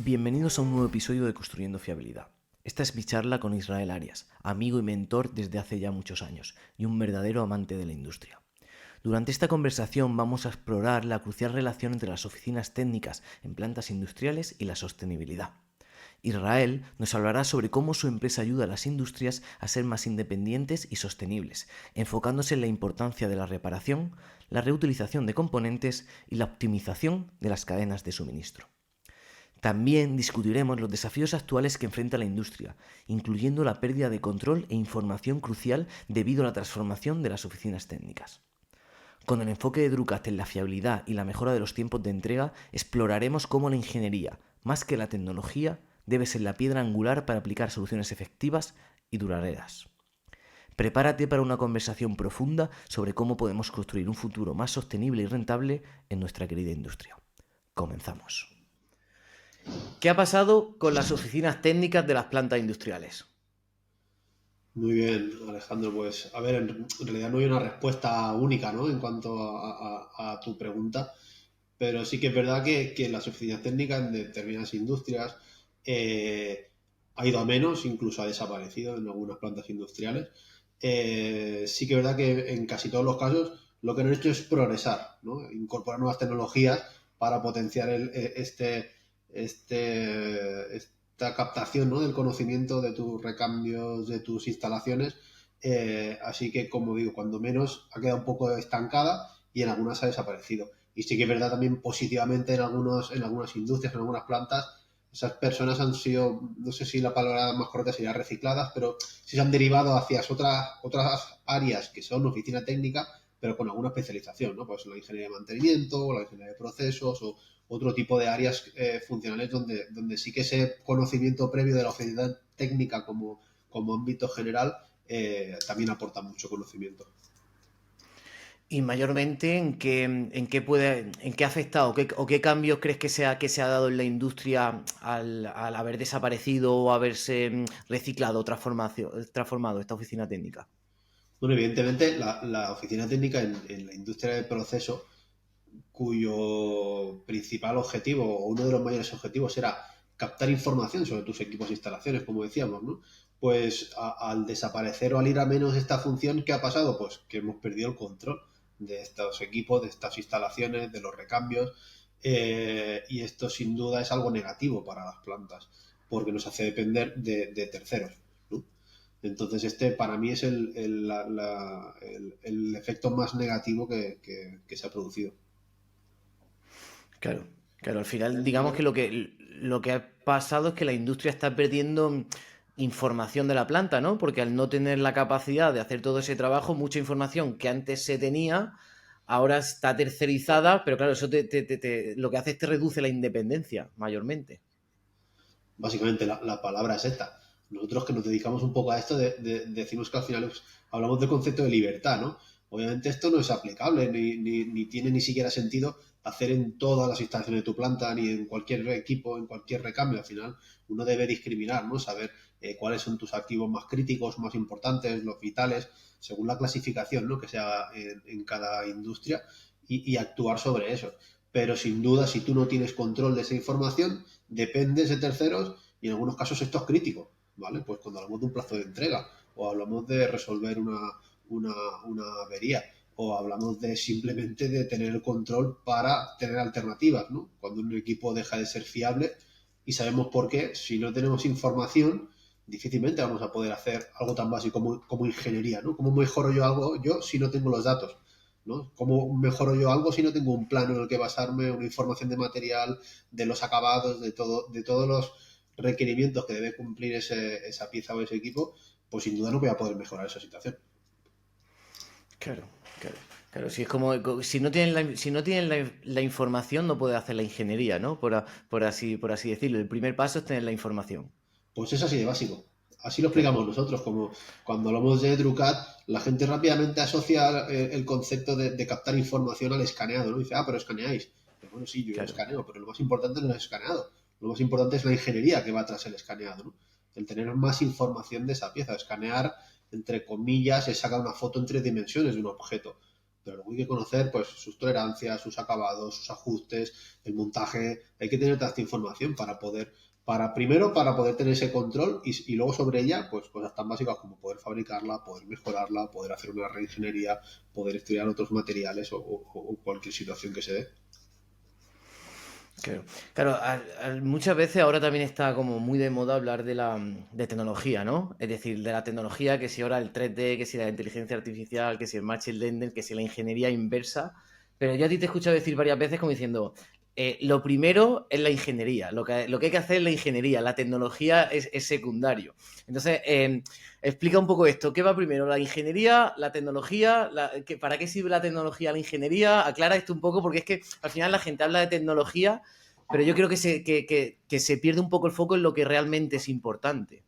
Bienvenidos a un nuevo episodio de Construyendo Fiabilidad. Esta es mi charla con Israel Arias, amigo y mentor desde hace ya muchos años y un verdadero amante de la industria. Durante esta conversación vamos a explorar la crucial relación entre las oficinas técnicas en plantas industriales y la sostenibilidad. Israel nos hablará sobre cómo su empresa ayuda a las industrias a ser más independientes y sostenibles, enfocándose en la importancia de la reparación, la reutilización de componentes y la optimización de las cadenas de suministro. También discutiremos los desafíos actuales que enfrenta la industria, incluyendo la pérdida de control e información crucial debido a la transformación de las oficinas técnicas. Con el enfoque de Drucast en la fiabilidad y la mejora de los tiempos de entrega, exploraremos cómo la ingeniería, más que la tecnología, debe ser la piedra angular para aplicar soluciones efectivas y duraderas. Prepárate para una conversación profunda sobre cómo podemos construir un futuro más sostenible y rentable en nuestra querida industria. Comenzamos. ¿Qué ha pasado con las oficinas técnicas de las plantas industriales? Muy bien, Alejandro. Pues a ver, en realidad no hay una respuesta única, ¿no? En cuanto a tu pregunta, pero sí que es verdad que las oficinas técnicas en determinadas industrias eh, ha ido a menos, incluso ha desaparecido en algunas plantas industriales. Sí que es verdad que en casi todos los casos lo que han hecho es progresar, ¿no? Incorporar nuevas tecnologías para potenciar esta captación, ¿no? Del conocimiento de tus recambios, de tus instalaciones. Así que, como digo, cuando menos ha quedado un poco estancada y en algunas ha desaparecido. Y sí que es verdad también positivamente en algunas industrias, en algunas plantas, esas personas han sido, no sé si la palabra más correcta sería recicladas, pero sí se han derivado hacia otras áreas que son oficina técnica, pero con alguna especialización, ¿no? Pues la ingeniería de mantenimiento, o la ingeniería de procesos, o otro tipo de áreas funcionales donde sí que ese conocimiento previo de la oficina técnica como ámbito general también aporta mucho conocimiento. Y mayormente en qué ha afectado o qué cambios crees que se ha dado en la industria al haber desaparecido o haberse reciclado o transformado esta oficina técnica. Bueno, evidentemente la oficina técnica en la industria del proceso, cuyo principal objetivo o uno de los mayores objetivos era captar información sobre tus equipos e instalaciones, como decíamos, ¿no? Pues al desaparecer o al ir a menos esta función, ¿qué ha pasado? Pues que hemos perdido el control de estos equipos, de estas instalaciones, de los recambios, y esto sin duda es algo negativo para las plantas, porque nos hace depender de terceros, ¿no? Entonces este para mí es el efecto más negativo que se ha producido. Claro, claro, al final digamos que lo que ha pasado es que la industria está perdiendo información de la planta, ¿no? Porque al no tener la capacidad de hacer todo ese trabajo, mucha información que antes se tenía, ahora está tercerizada, pero claro, eso lo que hace es te reduce la independencia, mayormente. Básicamente la palabra es esta. Nosotros que nos dedicamos un poco a esto, decimos que al final hablamos del concepto de libertad, ¿no? Obviamente esto no es aplicable, ni tiene ni siquiera sentido hacer en todas las instalaciones de tu planta, ni en cualquier equipo, en cualquier recambio. Al final uno debe discriminar, ¿no? Saber cuáles son tus activos más críticos, más importantes, los vitales, según la clasificación, ¿no? Que se haga en cada industria y actuar sobre eso. Pero sin duda, si tú no tienes control de esa información, dependes de terceros y en algunos casos esto es crítico, ¿vale? Pues cuando hablamos de un plazo de entrega o hablamos de resolver una, una avería o hablamos de simplemente de tener el control para tener alternativas, ¿no? Cuando un equipo deja de ser fiable y sabemos por qué, si no tenemos información, difícilmente vamos a poder hacer algo tan básico como ingeniería, ¿no? ¿Cómo mejoro yo algo yo si no tengo los datos? ¿No? ¿Cómo mejoro yo algo si no tengo un plano en el que basarme, una información de material, de los acabados, de todos los requerimientos que debe cumplir esa pieza o ese equipo? Pues sin duda no voy a poder mejorar esa situación. Claro, claro. Claro, si es como si no tienen si no tienen la información no puede hacer la ingeniería, ¿no? Por así decirlo. El primer paso es tener la información. Pues es así de básico. Así lo Claro, explicamos nosotros, como cuando hablamos de Drucat, la gente rápidamente asocia el concepto de captar información al escaneado, ¿no? Dice, ah, pero escaneáis. Pero bueno, sí, yo claro. escaneo, pero lo más importante no es escaneado. Lo más importante es la ingeniería que va tras el escaneado, ¿no? El tener más información de esa pieza. Escanear, entre comillas, es sacar una foto en tres dimensiones de un objeto. pero luego hay que conocer pues sus tolerancias, sus acabados, sus ajustes, el montaje, hay que tener toda esta información primero para poder tener ese control y luego sobre ella, pues cosas tan básicas como poder fabricarla, poder mejorarla, poder hacer una reingeniería, poder estudiar otros materiales o cualquier situación que se dé. Claro, claro, muchas veces ahora también está como muy de moda hablar de tecnología, ¿no? Es decir, de la tecnología, que si ahora el 3D, que si la inteligencia artificial, que si el machine learning, que si la ingeniería inversa. Pero yo a ti te he escuchado decir varias veces como diciendo, lo primero es la ingeniería, lo que hay que hacer es la ingeniería, la tecnología es secundario. Entonces, explica un poco esto, ¿qué va primero? ¿La ingeniería, la tecnología? ¿Para qué sirve la tecnología, la ingeniería? Aclara esto un poco porque es que al final la gente habla de tecnología, pero yo creo que se pierde un poco el foco en lo que realmente es importante.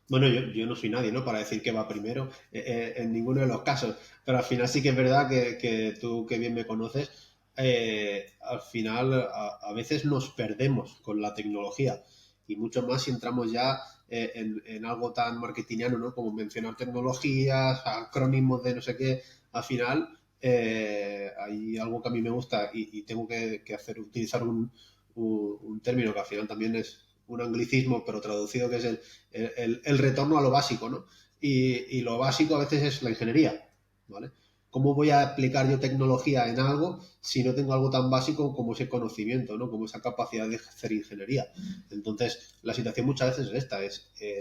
Bueno, yo no soy nadie, ¿no? Para decir que va primero en ninguno de los casos, pero al final sí que es verdad que tú que bien me conoces, al final a veces nos perdemos con la tecnología y mucho más si entramos ya en algo tan marketingiano, ¿no? Como mencionar tecnologías, acrónimos de no sé qué, al final hay algo que a mí me gusta y tengo que utilizar un término que al final también es un anglicismo, pero traducido, que es el retorno a lo básico, ¿no? Y lo básico a veces es la ingeniería, ¿vale? ¿Cómo voy a aplicar yo tecnología en algo si no tengo algo tan básico como ese conocimiento, ¿no? Como esa capacidad de hacer ingeniería? Entonces, la situación muchas veces es esta,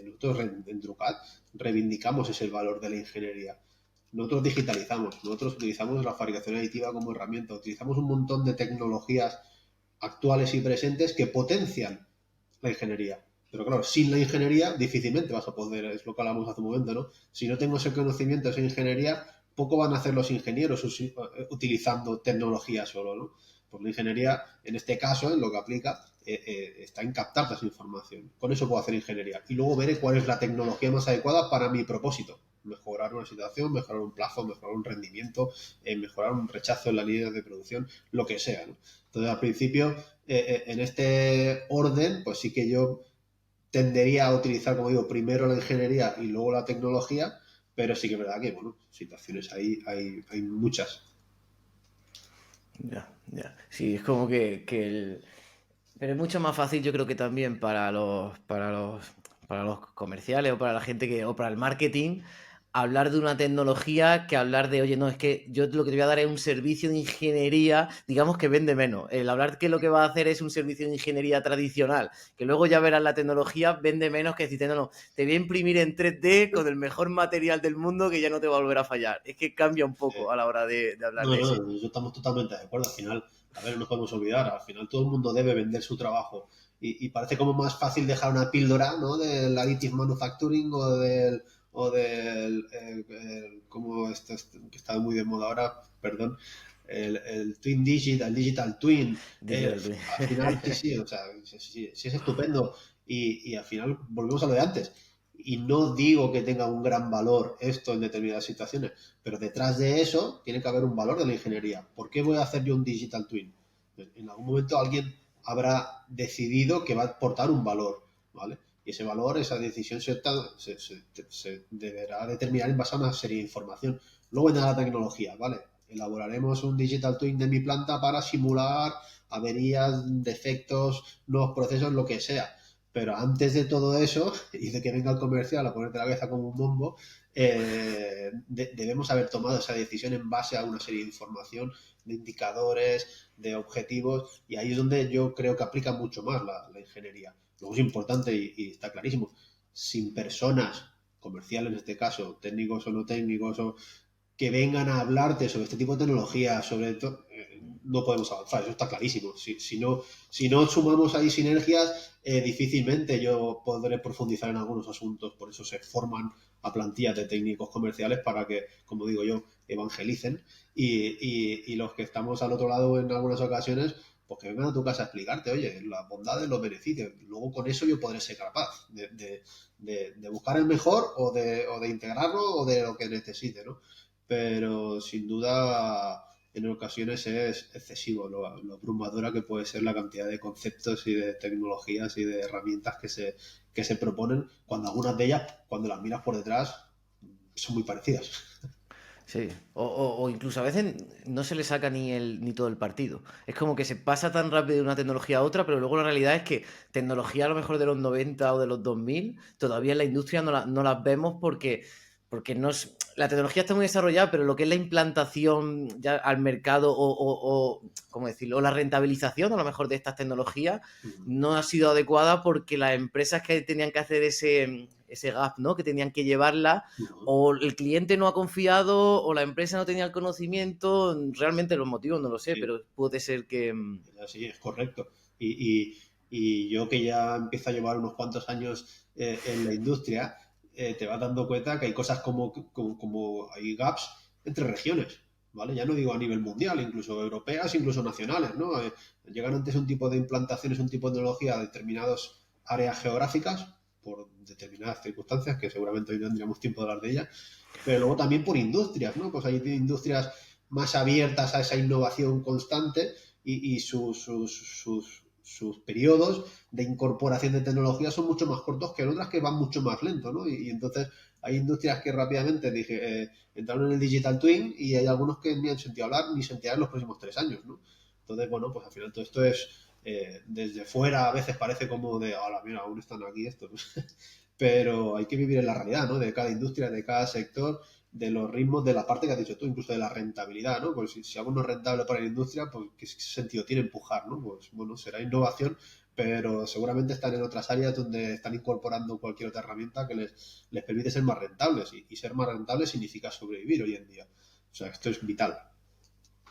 nosotros en Drucat reivindicamos ese valor de la ingeniería. Nosotros digitalizamos, nosotros utilizamos la fabricación aditiva como herramienta, utilizamos un montón de tecnologías actuales y presentes que potencian la ingeniería. Pero claro, sin la ingeniería difícilmente vas a poder, es lo que hablamos hace un momento, ¿no? Si no tengo ese conocimiento, esa ingeniería, poco van a hacer los ingenieros utilizando tecnología solo, ¿no? Pues la ingeniería, en este caso, en lo que aplica, está en captar esa información. Con eso puedo hacer ingeniería. Y luego veré cuál es la tecnología más adecuada para mi propósito. Mejorar una situación, mejorar un plazo, mejorar un rendimiento, mejorar un rechazo en la línea de producción, lo que sea, ¿no? Entonces, al principio, en este orden, pues sí que yo tendería a utilizar, como digo, primero la ingeniería y luego la tecnología, pero sí que es verdad que, bueno, situaciones hay muchas. Ya, ya. Sí, es como que. Pero es mucho más fácil, yo creo que también para los comerciales o para la gente o para el marketing, hablar de una tecnología que hablar de, oye, no, es que yo lo que te voy a dar es un servicio de ingeniería, digamos que vende menos. El hablar que lo que va a hacer es un servicio de ingeniería tradicional, que luego ya verás la tecnología, vende menos que decirte, no, no, te voy a imprimir en 3D con el mejor material del mundo que ya no te va a volver a fallar. Es que cambia un poco a la hora de hablar No, de ese. no, yo estamos totalmente de acuerdo. Al final, a ver, no nos podemos olvidar, al final todo el mundo debe vender su trabajo. Y parece como más fácil dejar una píldora, ¿no? Del additive manufacturing como que está muy de moda ahora, perdón, el Twin Digital, el Digital Twin. Digital Twin. Al final, sí, sí, o sea, sí, sí, sí es estupendo. Y al final volvemos a lo de antes. Y no digo que tenga un gran valor esto en determinadas situaciones, pero detrás de eso tiene que haber un valor de la ingeniería. ¿Por qué voy a hacer yo un digital twin? En algún momento alguien habrá decidido que va a aportar un valor, ¿vale? Y ese valor, esa decisión se deberá determinar en base a una serie de información. Luego vendrá la tecnología, ¿vale? Elaboraremos un digital twin de mi planta para simular averías, defectos, nuevos procesos, lo que sea. Pero antes de todo eso, y de que venga el comercial a ponerte la cabeza como un bombo, debemos haber tomado esa decisión en base a una serie de información, de indicadores, de objetivos, y ahí es donde yo creo que aplica mucho más la ingeniería. Luego es importante y está clarísimo, sin personas comerciales en este caso, técnicos o no técnicos, o que vengan a hablarte sobre este tipo de tecnología, sobre todo, no podemos avanzar, eso está clarísimo. Si no sumamos ahí sinergias, difícilmente yo podré profundizar en algunos asuntos, por eso se forman a plantillas de técnicos comerciales para que, como digo yo, evangelicen y los que estamos al otro lado en algunas ocasiones, pues que vengan a tu casa a explicarte, oye, las bondades, los beneficios. Luego con eso yo podré ser capaz de buscar el mejor o de integrarlo o de lo que necesite, ¿no? Pero sin duda en ocasiones es excesivo lo abrumadora que puede ser la cantidad de conceptos y de tecnologías y de herramientas que se proponen, cuando algunas de ellas, cuando las miras por detrás, son muy parecidas. Sí, o incluso a veces no se le saca ni todo el partido. Es como que se pasa tan rápido de una tecnología a otra, pero luego la realidad es que tecnología a lo mejor de los 90 o de los 2000 todavía en la industria no las vemos porque no es, la tecnología está muy desarrollada, pero lo que es la implantación ya al mercado ¿cómo decirlo? O la rentabilización a lo mejor de estas tecnologías no ha sido adecuada porque las empresas que tenían que hacer ese gap, ¿no? Que tenían que llevarla Uh-huh. o el cliente no ha confiado o la empresa no tenía el conocimiento, realmente los motivos no lo sé, Sí, pero puede ser que... así es correcto. Y yo que ya empiezo a llevar unos cuantos años en la industria, te vas dando cuenta que hay cosas como hay gaps entre regiones, ¿vale? Ya no digo a nivel mundial, incluso europeas, incluso nacionales, ¿no? Llegan antes un tipo de implantaciones, un tipo de tecnología a determinadas áreas geográficas por determinadas circunstancias, que seguramente hoy tendríamos tiempo de hablar de ellas, pero luego también por industrias, ¿no? Pues hay industrias más abiertas a esa innovación constante y sus periodos de incorporación de tecnología son mucho más cortos que otras que van mucho más lento, ¿no? Y entonces hay industrias que rápidamente entraron en el Digital Twin y hay algunos que ni han sentido hablar ni sentirán en los próximos 3 años, ¿no? Entonces, bueno, pues al final todo esto es, desde fuera a veces parece como de, hola, mira, aún están aquí estos, pero hay que vivir en la realidad, ¿no? De cada industria, de cada sector, de los ritmos, de la parte que has dicho tú, incluso de la rentabilidad, ¿no? Pues si algo no es rentable para la industria, pues ¿qué sentido tiene empujar, ¿no? Pues bueno, será innovación, pero seguramente están en otras áreas donde están incorporando cualquier otra herramienta que les permite ser más rentables y ser más rentables significa sobrevivir hoy en día. O sea, esto es vital.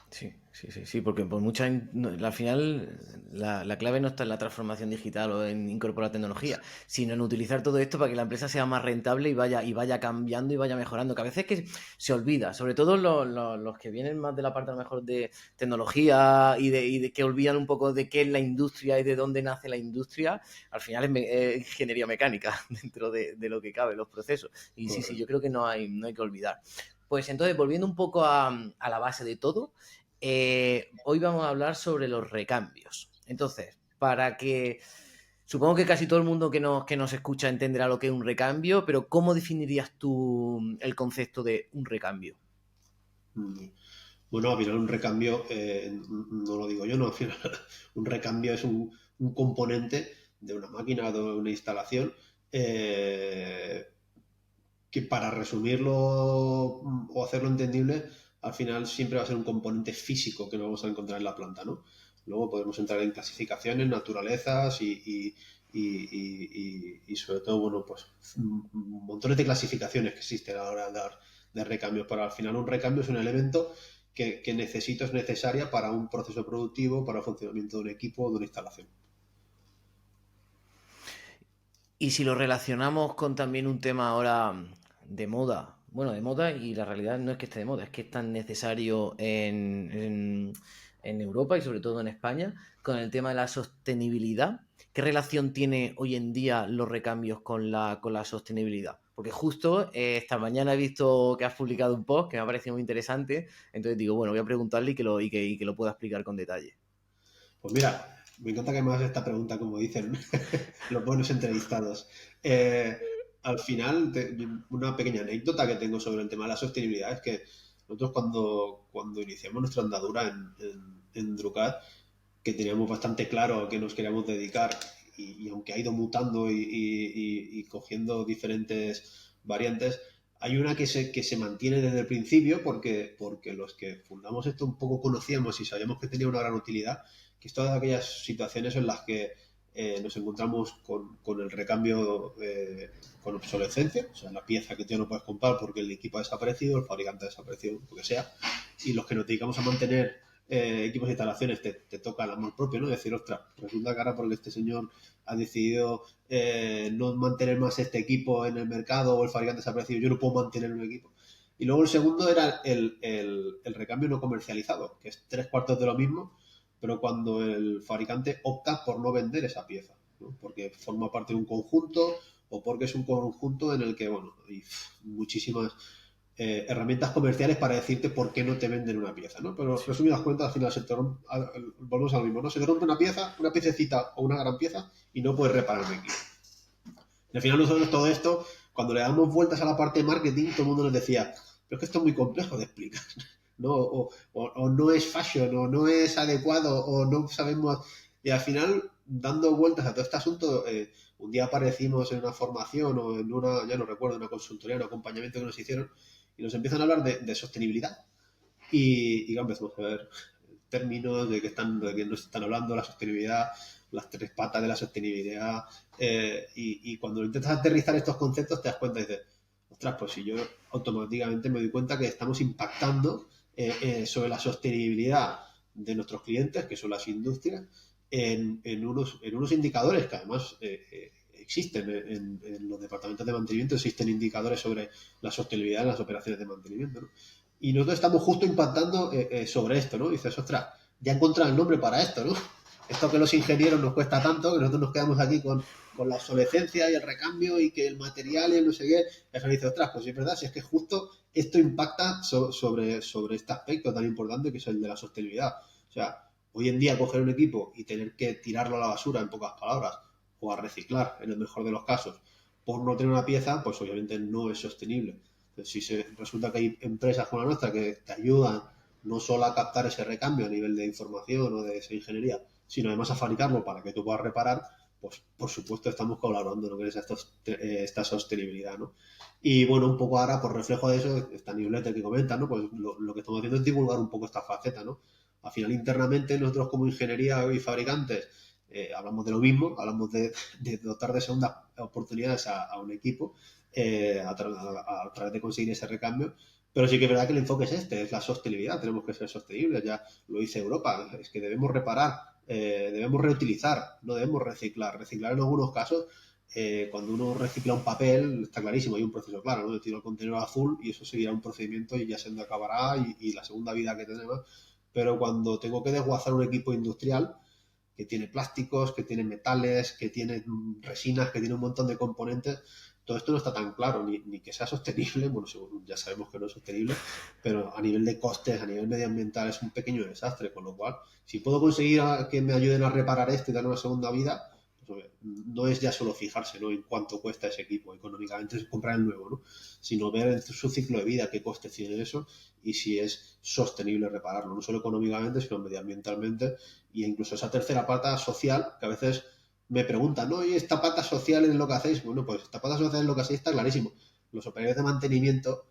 Sí, porque por mucha, al final la clave no está en la transformación digital o en incorporar tecnología, sino en utilizar todo esto para que la empresa sea más rentable y vaya cambiando y vaya mejorando, que a veces que se olvida, sobre todo los que vienen más de la parte a lo mejor de tecnología y de que olvidan un poco de qué es la industria y de dónde nace la industria, al final es ingeniería mecánica dentro de lo que cabe, los procesos. Y sí, yo Correcto. creo que no hay que olvidar. Pues entonces, volviendo un poco a la base de todo, hoy vamos a hablar sobre los recambios. Entonces, para que... Supongo que casi todo el mundo que nos escucha entenderá lo que es un recambio, pero ¿cómo definirías tú el concepto de un recambio? Mm. Bueno, al final un recambio, no lo digo yo, no, al final un recambio es un componente de una máquina o de una instalación eh, que para resumirlo o hacerlo entendible, al final siempre va a ser un componente físico que no vamos a encontrar en la planta, ¿no? Luego podemos entrar en clasificaciones, naturalezas y sobre todo, bueno, pues montones de clasificaciones que existen a la hora de dar de recambios, pero al final un recambio es un elemento que necesito, es necesaria para un proceso productivo, para el funcionamiento de un equipo o de una instalación. Y si lo relacionamos con también un tema ahora de moda, bueno, de moda y la realidad no es que esté de moda, es que es tan necesario en Europa y sobre todo en España con el tema de la sostenibilidad. ¿Qué relación tiene hoy en día los recambios con la sostenibilidad? Porque justo esta mañana he visto que has publicado un post que me ha parecido muy interesante, entonces digo, bueno, voy a preguntarle y que lo pueda explicar con detalle. Pues mira, me encanta que me hagas esta pregunta, como dicen los buenos entrevistados. Eh, Al final, una pequeña anécdota que tengo sobre el tema de la sostenibilidad es que nosotros cuando iniciamos nuestra andadura en Drucat, que teníamos bastante claro a qué nos queríamos dedicar y aunque ha ido mutando y cogiendo diferentes variantes, hay una que se mantiene desde el principio porque los que fundamos esto un poco conocíamos y sabíamos que tenía una gran utilidad, que es todas aquellas situaciones en las que nos encontramos con el recambio con obsolescencia, o sea, la pieza que tú no puedes comprar porque el equipo ha desaparecido, el fabricante ha desaparecido, lo que sea, y los que nos dedicamos a mantener equipos de instalaciones te toca el amor propio, ¿no? Decir, ostras, resulta que ahora porque este señor ha decidido no mantener más este equipo en el mercado o el fabricante se ha parecido, yo no puedo mantener un equipo. Y luego el segundo era el recambio no comercializado, que es 3/4 de lo mismo, pero cuando el fabricante opta por no vender esa pieza, ¿no? Porque forma parte de un conjunto o porque es un conjunto en el que, bueno, hay muchísimas herramientas comerciales para decirte por qué no te venden una pieza, ¿no? Pero Sí. resumidas cuentas, al final volvemos a lo mismo, ¿no? Se te rompe una pieza, una piececita o una gran pieza y no puedes reparar el equipo. Y al final nosotros todo esto, cuando le damos vueltas a la parte de marketing, todo el mundo nos decía, pero es que esto es muy complejo de explicar, ¿no? O no es fashion, o no es adecuado, o no sabemos. Y al final, dando vueltas a todo este asunto, un día aparecimos en una formación o en una, ya no recuerdo, una consultoría, un acompañamiento que nos hicieron, y nos empiezan a hablar de sostenibilidad. Y claro, empezamos a ver términos de que nos están hablando, la sostenibilidad, las tres patas de la sostenibilidad, y cuando intentas aterrizar estos conceptos te das cuenta y dices, ostras, pues si yo automáticamente me doy cuenta que estamos impactando sobre la sostenibilidad de nuestros clientes, que son las industrias, en unos indicadores que además existen en los departamentos de mantenimiento, existen indicadores sobre la sostenibilidad en las operaciones de mantenimiento, ¿no? Y nosotros estamos justo impactando sobre esto, ¿no? Y dices, ostras, ya he encontrado el nombre para esto, ¿no? Esto que los ingenieros nos cuesta tanto, que nosotros nos quedamos aquí con la obsolescencia y el recambio y que el material y el no sé qué. Y al dice, ostras, pues sí es verdad, si es que justo esto impacta sobre este aspecto tan importante que es el de la sostenibilidad. O sea, hoy en día coger un equipo y tener que tirarlo a la basura, en pocas palabras, o a reciclar, en el mejor de los casos, por no tener una pieza, pues obviamente no es sostenible. Entonces, si resulta que hay empresas como la nuestra que te ayudan no solo a captar ese recambio a nivel de información o de esa ingeniería, sino además a fabricarlo para que tú puedas reparar, pues por supuesto estamos colaborando en lo que es esta sostenibilidad, ¿no? Y bueno, un poco ahora, por reflejo de eso, esta newsletter que comentas, ¿no? Pues lo que estamos haciendo es divulgar un poco esta faceta, ¿no? Al final, internamente, nosotros como ingeniería y fabricantes hablamos de lo mismo, hablamos de dotar de segundas oportunidades a un equipo a través de conseguir ese recambio, pero sí que es verdad que el enfoque es este, es la sostenibilidad, tenemos que ser sostenibles, ya lo dice Europa, es que debemos reparar, debemos reutilizar, no debemos reciclar. Reciclar en algunos casos, cuando uno recicla un papel, está clarísimo, hay un proceso claro, ¿no? Yo tiro el contenedor azul y eso seguirá un procedimiento y ya se acabará y la segunda vida que tenemos, pero cuando tengo que desguazar un equipo industrial, que tiene plásticos, que tiene metales, que tiene resinas, que tiene un montón de componentes. Todo esto no está tan claro, ni que sea sostenible, bueno, ya sabemos que no es sostenible, pero a nivel de costes, a nivel medioambiental es un pequeño desastre, con lo cual, si puedo conseguir que me ayuden a reparar esto y darle una segunda vida, pues, no es ya solo fijarse, ¿no?, en cuánto cuesta ese equipo económicamente, es comprar el nuevo, ¿no?, sino ver en su ciclo de vida qué costes tiene eso y si es sostenible repararlo, no solo económicamente, sino medioambientalmente, y incluso esa tercera pata social que a veces me preguntan, ¿no? ¿Y esta pata social es lo que hacéis? Bueno, pues esta pata social es lo que hacéis, está clarísimo. Los operarios de mantenimiento,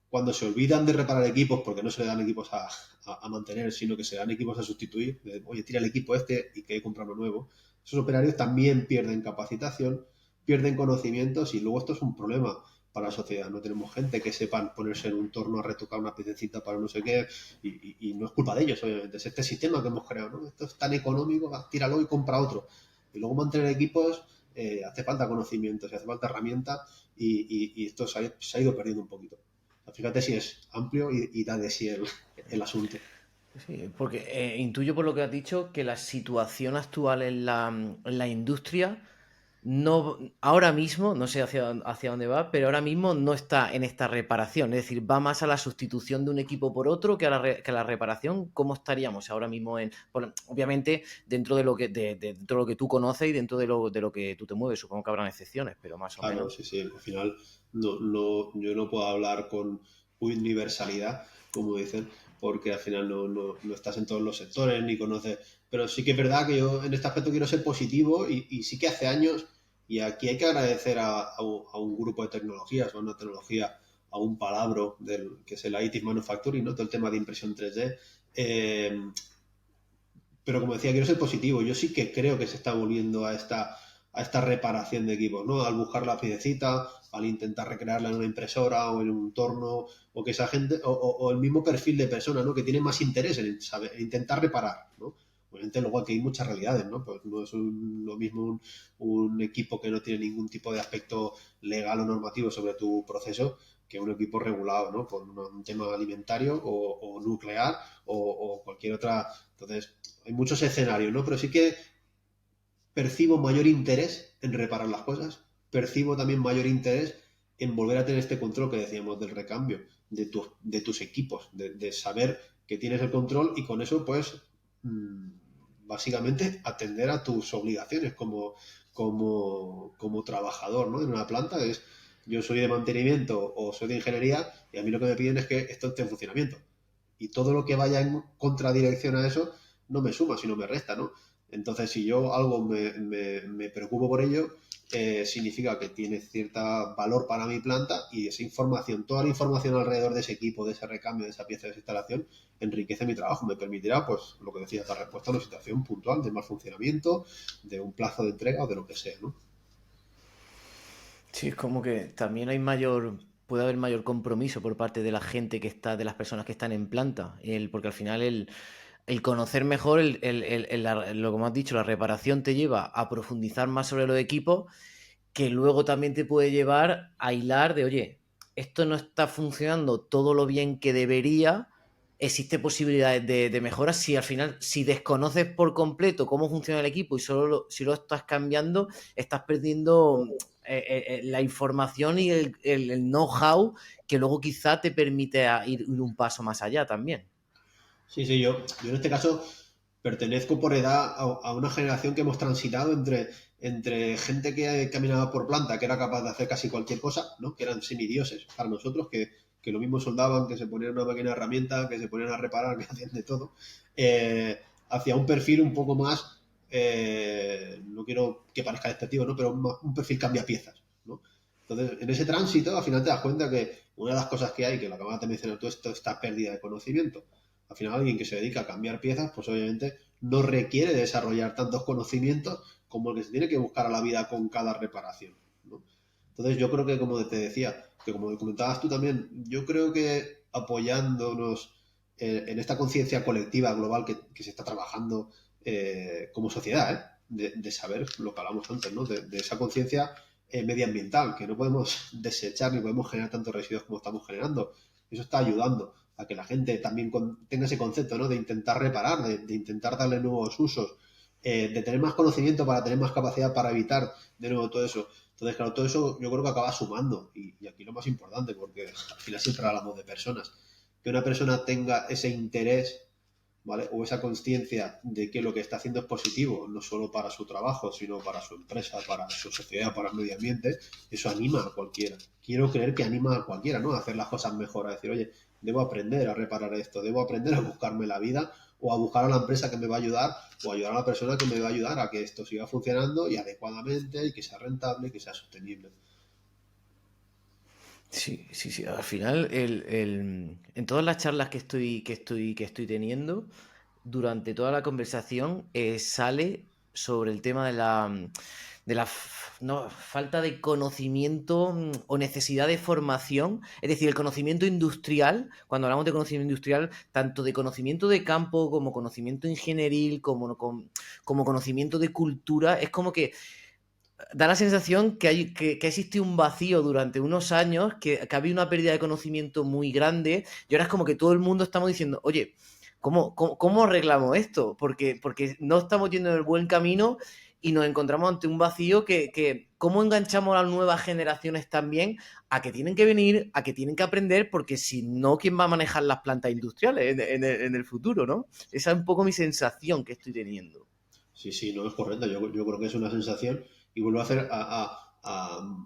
cuando se olvidan de reparar equipos, porque no se le dan equipos a mantener, sino que se dan equipos a sustituir, oye, tira el equipo este y que compra uno nuevo, esos operarios también pierden capacitación, pierden conocimientos y luego esto es un problema para la sociedad. No tenemos gente que sepan ponerse en un torno a retocar una piececita para no sé qué, y no es culpa de ellos, obviamente. Es este sistema que hemos creado, ¿no? Esto es tan económico, tíralo y compra otro. Y luego mantener equipos hace falta conocimientos, hace falta herramientas y esto se ha ido perdiendo un poquito. O sea, fíjate si es amplio y da de sí el asunto. Sí, porque intuyo por lo que has dicho que la situación actual en la industria no, ahora mismo, no sé hacia dónde va, pero ahora mismo no está en esta reparación. Es decir, va más a la sustitución de un equipo por otro que a la reparación. ¿Cómo estaríamos ahora mismo obviamente, dentro de lo que, dentro de lo que tú conoces y dentro de lo que tú te mueves? Supongo que habrán excepciones, pero más o Claro, menos. sí, sí. Al final yo no puedo hablar con universalidad, como dicen, porque al final no estás en todos los sectores ni conoces. Pero sí que es verdad que yo en este aspecto quiero ser positivo y sí que hace años, y aquí hay que agradecer a un grupo de tecnologías, a una tecnología, a un palabra que es el Additive Manufacturing, ¿no? Todo el tema de impresión 3D. Pero como decía, quiero ser positivo. Yo sí que creo que se está volviendo a esta reparación de equipos, ¿no? Al buscar la piececita, al intentar recrearla en una impresora o en un torno, o que esa gente, o el mismo perfil de persona, ¿no? Que tiene más interés en saber, en intentar reparar, ¿no? Obviamente luego aquí hay muchas realidades, ¿no? Pues no es lo mismo un equipo que no tiene ningún tipo de aspecto legal o normativo sobre tu proceso que un equipo regulado, ¿no? Por un tema alimentario o nuclear o cualquier otra. Entonces, hay muchos escenarios, ¿no? Pero sí que percibo mayor interés en reparar las cosas, percibo también mayor interés en volver a tener este control que decíamos del recambio de tus equipos, de saber que tienes el control y con eso, pues, básicamente atender a tus obligaciones como trabajador, ¿no? En una planta es yo soy de mantenimiento o soy de ingeniería y a mí lo que me piden es que esto esté en funcionamiento. Y todo lo que vaya en contradirección a eso no me suma, sino me resta, ¿no? Entonces, si yo algo me preocupo por ello, significa que tiene cierto valor para mi planta y esa información, toda la información alrededor de ese equipo, de ese recambio, de esa pieza, de esa instalación, enriquece mi trabajo, me permitirá, pues, lo que decías, dar respuesta a una situación puntual de mal funcionamiento, de un plazo de entrega o de lo que sea, ¿no? Sí, es como que también hay mayor, puede haber mayor compromiso por parte de la gente que está, de las personas que están en planta, porque al final el conocer mejor, lo que has dicho, la reparación te lleva a profundizar más sobre los equipos, que luego también te puede llevar a hilar de, oye, esto no está funcionando todo lo bien que debería, existe posibilidades de mejoras. Si al final, si desconoces por completo cómo funciona el equipo y si lo estás cambiando, estás perdiendo la información y el know-how que luego quizá te permite ir un paso más allá también. Sí, sí, yo en este caso pertenezco por edad a una generación que hemos transitado entre gente que caminaba por planta, que era capaz de hacer casi cualquier cosa, ¿no? Que eran semidioses para nosotros, que lo mismo soldaban, que se ponían una pequeña herramienta, que se ponían a reparar, que hacían de todo, hacia un perfil un poco más, no quiero que parezca despectivo, ¿no? Pero un perfil cambia piezas, ¿no? Entonces, en ese tránsito, al final te das cuenta que una de las cosas que hay, que lo acabas de mencionar tú, es toda esta pérdida de conocimiento. Al final, alguien que se dedica a cambiar piezas, pues obviamente no requiere desarrollar tantos conocimientos como el que se tiene que buscar a la vida con cada reparación, ¿no? Entonces, yo creo que, como te decía, que como comentabas tú también, yo creo que apoyándonos en esta conciencia colectiva global que se está trabajando como sociedad, de saber lo que hablamos antes, ¿no? De esa conciencia medioambiental, que no podemos desechar ni podemos generar tantos residuos como estamos generando. Eso está ayudando a que la gente también tenga ese concepto, ¿no? De intentar reparar, de intentar darle nuevos usos, de tener más conocimiento para tener más capacidad para evitar de nuevo todo eso. Entonces, claro, todo eso yo creo que acaba sumando. Y aquí lo más importante, porque al final siempre hablamos de personas, que una persona tenga ese interés, ¿vale? O esa conciencia de que lo que está haciendo es positivo, no solo para su trabajo, sino para su empresa, para su sociedad, para el medio ambiente, eso anima a cualquiera. Quiero creer que anima a cualquiera, ¿no? A hacer las cosas mejor, a decir, oye, debo aprender a reparar esto, debo aprender a buscarme la vida o a buscar a la empresa que me va a ayudar o ayudar a la persona que me va a ayudar a que esto siga funcionando y adecuadamente y que sea rentable y que sea sostenible. Sí, sí, sí. Al final, en todas las charlas que estoy teniendo, durante toda la conversación sale sobre el tema no, falta de conocimiento o necesidad de formación. Es decir, el conocimiento industrial, cuando hablamos de conocimiento industrial, tanto de conocimiento de campo como conocimiento ingenieril, como conocimiento de cultura, es como que da la sensación que existe un vacío durante unos años, que había una pérdida de conocimiento muy grande, y ahora es como que todo el mundo estamos diciendo, oye, ¿cómo arreglamos esto? Porque no estamos yendo en el buen camino y nos encontramos ante un vacío ¿cómo enganchamos a las nuevas generaciones también a que tienen que venir, a que tienen que aprender? Porque si no, ¿quién va a manejar las plantas industriales en el futuro, ¿no? Esa es un poco mi sensación que estoy teniendo. Sí, sí, no es correcto. Yo creo que es una sensación y vuelvo a hacer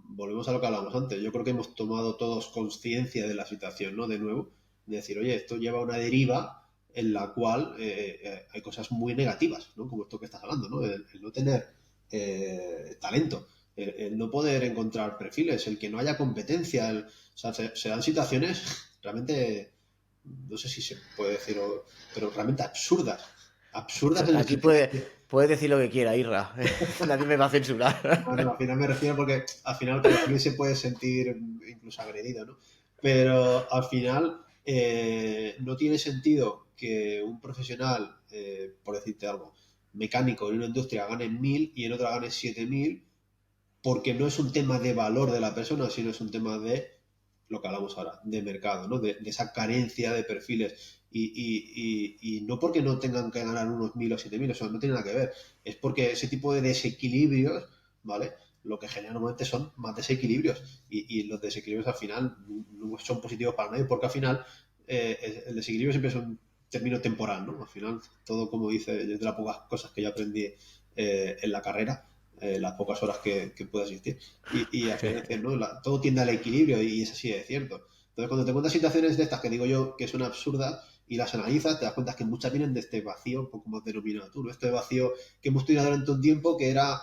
volvemos a lo que hablábamos antes. Yo creo que hemos tomado todos conciencia de la situación, ¿no? De nuevo, de decir, oye, esto lleva a una deriva en la cual hay cosas muy negativas, ¿no? Como esto que estás hablando, ¿no? El no tener talento, el no poder encontrar perfiles, el que no haya competencia, o sea, se dan situaciones realmente, no sé si se puede decir, pero realmente absurdas. Absurdas en el Aquí sentido puedes decir lo que quiera, Irra. Nadie me va a censurar. bueno, al final me refiero porque al final pues, también se puede sentir incluso agredido, ¿no? Pero al final no tiene sentido que un profesional, por decirte algo, mecánico en una industria gane 1.000 y en otra gane 7.000 porque no es un tema de valor de la persona, sino es un tema de lo que hablamos ahora, de mercado, ¿no? De esa carencia de perfiles. Y no porque no tengan que ganar unos 1.000 o 7.000, eso no tiene nada que ver. Es porque ese tipo de desequilibrios, ¿vale? Lo que genera normalmente son más desequilibrios. Y los desequilibrios al final no son positivos para nadie, porque al final el desequilibrio siempre es un término temporal, ¿no? Al final, todo como dice, es de las pocas cosas que yo aprendí en la carrera, las pocas horas que pueda existir. Y al final, ¿no? Todo tiende al equilibrio y es así, es cierto. Entonces, cuando te cuentas situaciones de estas que digo yo que son absurdas y las analizas, te das cuenta que muchas vienen de este vacío, un poco más denominado tú, ¿no? Este vacío que hemos tenido durante un tiempo que era,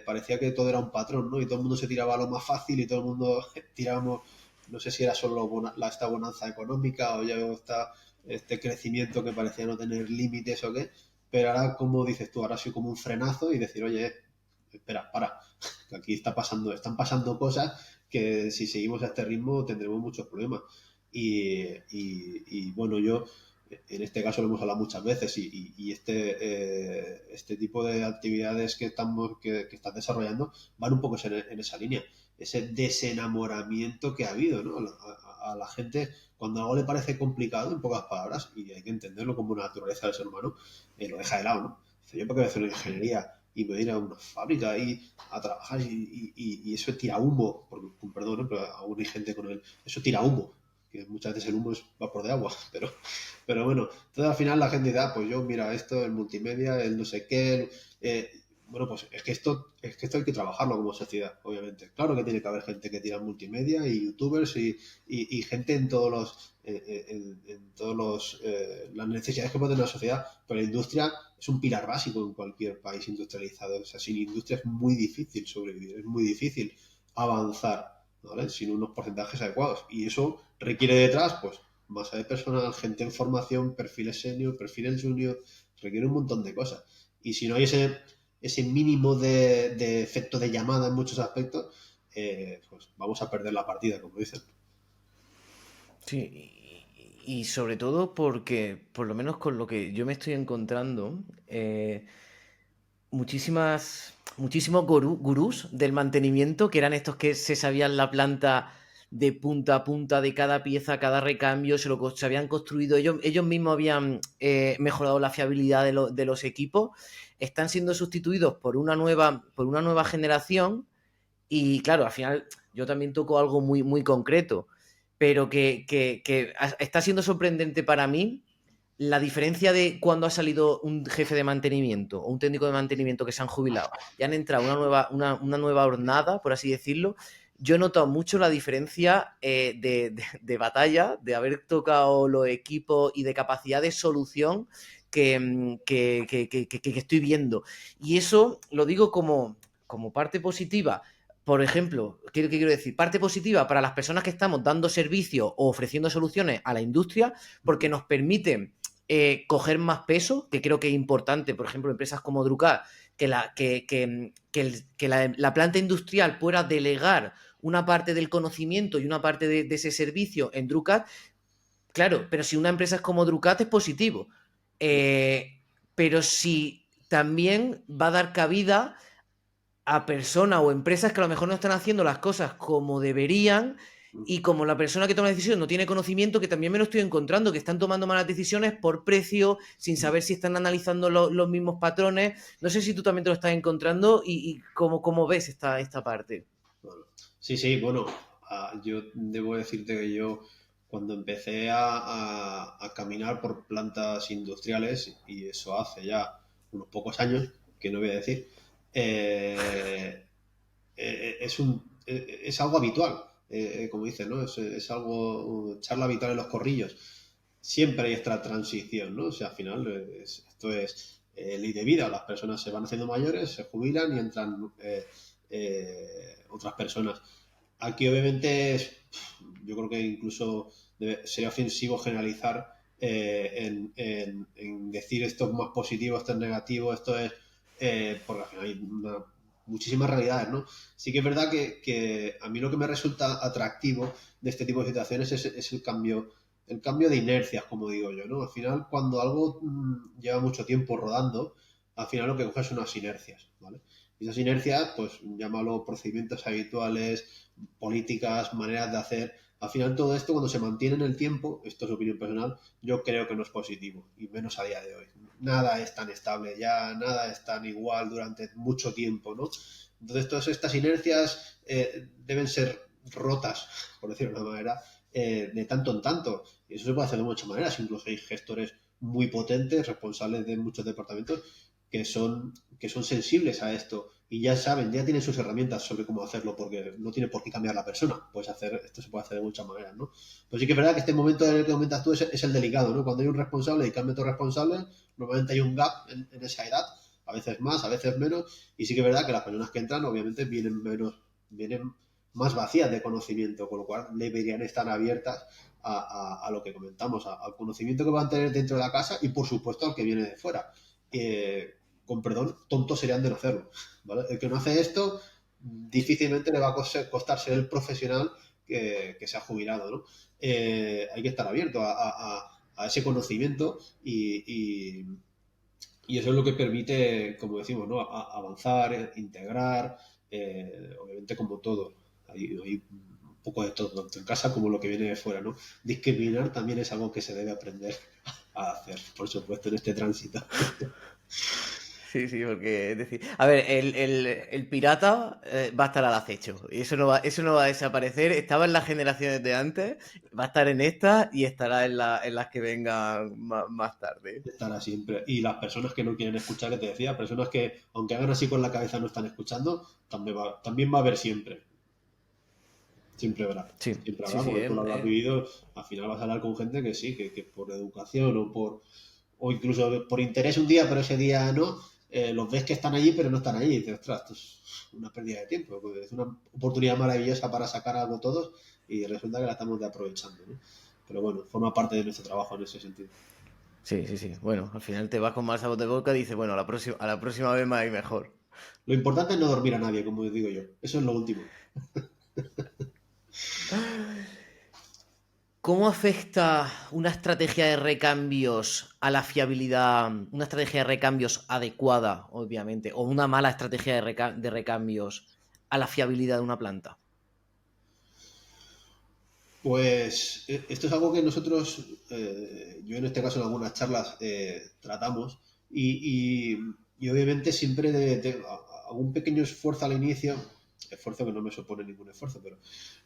parecía que todo era un patrón, ¿no? Y todo el mundo se tiraba a lo más fácil y todo el mundo tirábamos, no sé si era solo esta bonanza económica o ya este crecimiento que parecía no tener límites o qué, pero ahora, como dices tú, ahora soy como un frenazo y decir, oye, espera, para, que aquí están pasando cosas que si seguimos a este ritmo tendremos muchos problemas. Bueno, yo en este caso lo hemos hablado muchas veces y este tipo de actividades que estás desarrollando van un poco en esa línea, ese desenamoramiento que ha habido, ¿no? A la gente, cuando algo le parece complicado, en pocas palabras, y hay que entenderlo como una naturaleza del ser humano, lo deja de lado, ¿no? Dice, yo para qué voy a hacer una ingeniería y me voy a ir a una fábrica ahí a trabajar y eso tira humo, porque, con perdón, ¿no? Pero aún hay gente con él, eso tira humo, que muchas veces el humo es vapor de agua, pero bueno, entonces al final la gente dice, pues yo, mira, esto, el multimedia, el no sé qué, bueno, pues es que esto hay que trabajarlo como sociedad, obviamente. Claro que tiene que haber gente que tira multimedia y youtubers y gente en todos las necesidades que puede tener la sociedad, pero la industria es un pilar básico en cualquier país industrializado. O sea, sin industria es muy difícil sobrevivir, es muy difícil avanzar, ¿vale? Sin unos porcentajes adecuados. Y eso requiere detrás, pues, masa de personal, gente en formación, perfiles senior, perfiles junior, requiere un montón de cosas. Y si no hay ese mínimo de efecto de llamada en muchos aspectos, pues vamos a perder la partida, como dicen. Sí, y sobre todo porque, por lo menos con lo que yo me estoy encontrando, muchísimos gurús del mantenimiento, que eran estos que se sabían la planta de punta a punta de cada pieza, cada recambio, se habían construido, ellos mismos habían mejorado la fiabilidad de los equipos, están siendo sustituidos por una nueva generación y claro, al final yo también toco algo muy, muy concreto, pero que está siendo sorprendente para mí la diferencia de cuando ha salido un jefe de mantenimiento o un técnico de mantenimiento que se han jubilado y han entrado una nueva hornada, por así decirlo. Yo he notado mucho la diferencia de batalla, de haber tocado los equipos y de capacidad de solución que estoy viendo. Y eso lo digo como parte positiva. Por ejemplo, ¿qué quiero decir? Parte positiva para las personas que estamos dando servicio o ofreciendo soluciones a la industria, porque nos permiten coger más peso, que creo que es importante, por ejemplo, empresas como Drucat, que la planta industrial pueda delegar una parte del conocimiento y una parte de ese servicio en Drucat. Claro, pero si una empresa es como Drucat es positivo. Pero si también va a dar cabida a personas o empresas que a lo mejor no están haciendo las cosas como deberían y como la persona que toma la decisión no tiene conocimiento, que también me lo estoy encontrando, que están tomando malas decisiones por precio, sin saber si están analizando los mismos patrones. No sé si tú también te lo estás encontrando y cómo ves esta parte. Bueno, sí, sí, bueno, yo debo decirte que yo cuando empecé a caminar por plantas industriales, y eso hace ya unos pocos años, que no voy a decir, es algo habitual, como dices, ¿no? Es algo, charla habitual en los corrillos. Siempre hay esta transición, ¿no? O sea, al final esto es ley de vida. Las personas se van haciendo mayores, se jubilan y entran otras personas. Aquí obviamente yo creo que incluso sería ofensivo generalizar en decir esto es más positivo, esto es negativo, esto es porque al final hay muchísimas realidades, ¿no? Sí que es verdad que a mí lo que me resulta atractivo de este tipo de situaciones es el cambio de inercias, como digo yo, ¿no? Al final, cuando algo lleva mucho tiempo rodando, al final lo que coge son unas inercias, ¿vale? Y esas inercias, pues llámalo procedimientos habituales, políticas, maneras de hacer. Al final todo esto cuando se mantiene en el tiempo, esto es opinión personal, yo creo que no es positivo, y menos a día de hoy. Nada es tan estable ya, nada es tan igual durante mucho tiempo, ¿no? Entonces todas estas inercias deben ser rotas, por decirlo de una manera, de tanto en tanto. Y eso se puede hacer de muchas maneras, incluso hay gestores muy potentes, responsables de muchos departamentos, que son sensibles a esto y ya saben, ya tienen sus herramientas sobre cómo hacerlo, porque no tiene por qué cambiar la persona. Esto se puede hacer de muchas maneras, ¿no? Pero sí que es verdad que este momento en el que comentas tú es el delicado, ¿no? Cuando hay un responsable y cambia otro responsable, normalmente hay un gap en esa edad, a veces más, a veces menos, y sí que es verdad que las personas que entran obviamente vienen más vacías de conocimiento, con lo cual deberían estar abiertas a lo que comentamos, al conocimiento que van a tener dentro de la casa y por supuesto al que viene de fuera. Con perdón, tontos serían de no hacerlo, ¿vale? El que no hace esto difícilmente le va a costar ser el profesional que se ha jubilado, ¿no? Hay que estar abierto a ese conocimiento y eso es lo que permite, como decimos, ¿no? Avanzar, integrar, obviamente como todo. Hay un poco de todo, tanto en casa como lo que viene de fuera, ¿no? Discriminar también es algo que se debe aprender a hacer, por supuesto, en este tránsito. Sí, sí, porque es decir, a ver, el pirata va a estar al acecho y eso no va a desaparecer. Estaba en las generaciones de antes, va a estar en esta y estará en las que vengan más tarde. Estará siempre. Y las personas que no quieren escuchar, que te decía, personas que, aunque hagan así con la cabeza, no están escuchando, también va a haber siempre. Siempre habrá. Sí, Siempre sí, habrá, sí, porque tú lo habrás vivido. Al final vas a hablar con gente que sí, que por educación o incluso por interés un día, pero ese día no, los ves que están allí, pero no están allí. Y dices, ostras, esto es una pérdida de tiempo. Porque es una oportunidad maravillosa para sacar algo todos y resulta que la estamos de aprovechando, ¿no? Pero bueno, forma parte de nuestro trabajo en ese sentido. sí, sí, sí. Bueno, al final te vas con más sabor de boca y dices, bueno, a la próxima vez más y mejor. Lo importante es no dormir a nadie, como digo yo. Eso es lo último. ¿Cómo afecta una estrategia de recambios a la fiabilidad, una estrategia de recambios adecuada, obviamente, o una mala estrategia de recambios a la fiabilidad de una planta? Pues esto es algo que nosotros, yo en este caso en algunas charlas tratamos y obviamente siempre hago un pequeño esfuerzo al inicio, esfuerzo que no me supone ningún esfuerzo,